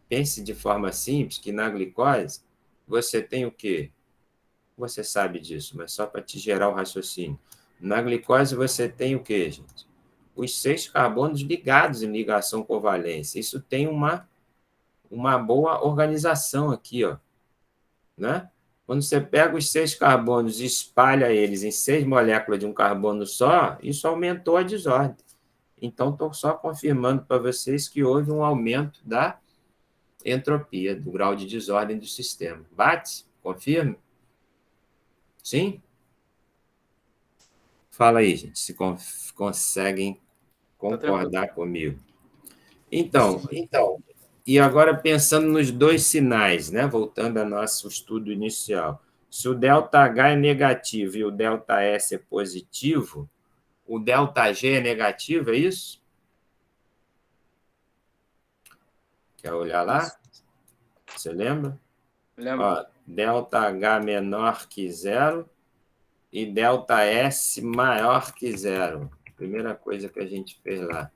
Pense de forma simples que na glicose você tem o quê? Você sabe disso, mas só para te gerar o raciocínio. Na glicose você tem o quê, gente? Os 6 carbonos ligados em ligação covalência. Isso tem uma boa organização aqui, ó, né? Quando você pega os 6 carbonos e espalha eles em 6 moléculas de um carbono só, isso aumentou a desordem. Então, estou só confirmando para vocês que houve um aumento da entropia, do grau de desordem do sistema. Bate? Confirma? Sim? Fala aí, gente, se conseguem concordar comigo. Então, e agora pensando nos dois sinais, né? Voltando ao nosso estudo inicial. Se o ΔH é negativo e o ΔS é positivo, o ΔG é negativo, é isso? Quer olhar lá? Você lembra? lembra? Ó, ΔH menor que zero e ΔS maior que zero. Primeira coisa que a gente fez lá.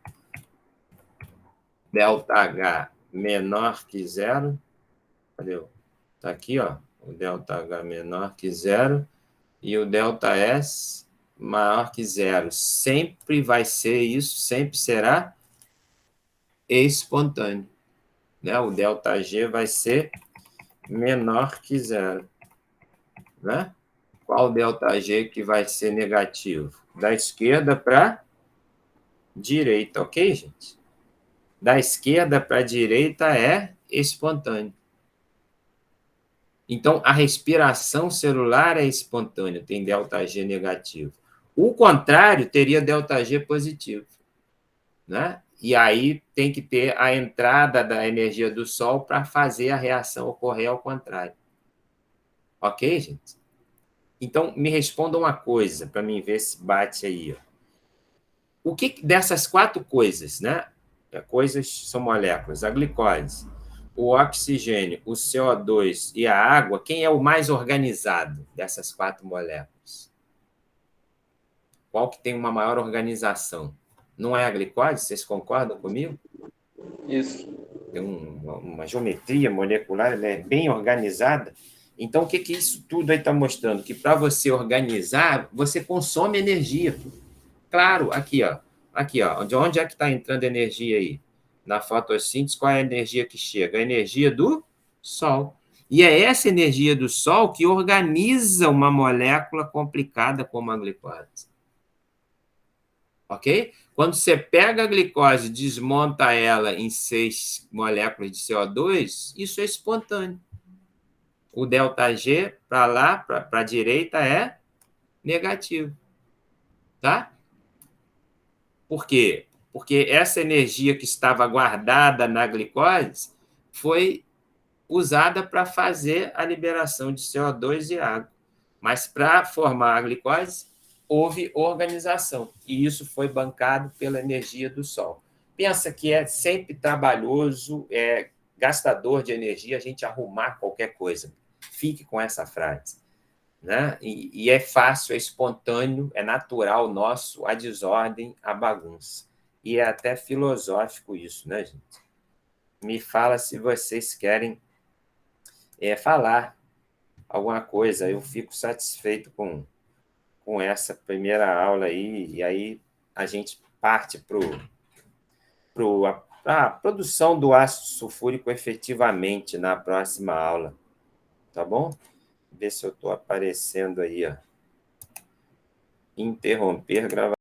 ΔH menor que zero. Cadê? Está aqui, ó, o ΔH menor que zero e o ΔS maior que zero. Sempre vai ser isso, sempre será espontâneo. Né? O ΔG vai ser menor que zero. Né? Qual ΔG que vai ser negativo? Da esquerda para a direita, ok, gente? Da esquerda para a direita é espontâneo. Então, a respiração celular é espontânea, tem ΔG negativo. O contrário teria ΔG positivo. Né? E aí tem que ter a entrada da energia do Sol para fazer a reação ocorrer ao contrário. Ok, gente? Então, me responda uma coisa, para mim ver se bate aí. Ó. O que dessas 4 coisas, né? Coisas são moléculas, a glicose, o oxigênio, o CO2 e a água, quem é o mais organizado dessas 4 moléculas? Qual que tem uma maior organização? Não é a glicose? Vocês concordam comigo? Isso. Tem uma geometria molecular, ela é bem organizada. Então, o que isso tudo aí está mostrando? Que para você organizar, você consome energia. Claro, aqui, ó. Aqui, ó. Onde é que está entrando energia aí? Na fotossíntese, qual é a energia que chega? A energia do Sol. E é essa energia do Sol que organiza uma molécula complicada como a glicose. Ok? Quando você pega a glicose e desmonta ela em 6 moléculas de CO2, isso é espontâneo. O ΔG para lá, para a direita, é negativo. Tá? Por quê? Porque essa energia que estava guardada na glicose foi usada para fazer a liberação de CO2 e água. Mas para formar a glicose, houve organização. E isso foi bancado pela energia do Sol. Pensa que é sempre trabalhoso, é gastador de energia a gente arrumar qualquer coisa. Fique com essa frase. Né? E é fácil, é espontâneo, é natural nosso a desordem, a bagunça. E é até filosófico isso, né, gente? Me fala se vocês querem falar alguma coisa. Eu fico satisfeito com essa primeira aula aí, e aí a gente parte para a produção do ácido sulfúrico efetivamente na próxima aula. Tá bom? Ver se eu estou aparecendo aí, ó. Interromper gravação.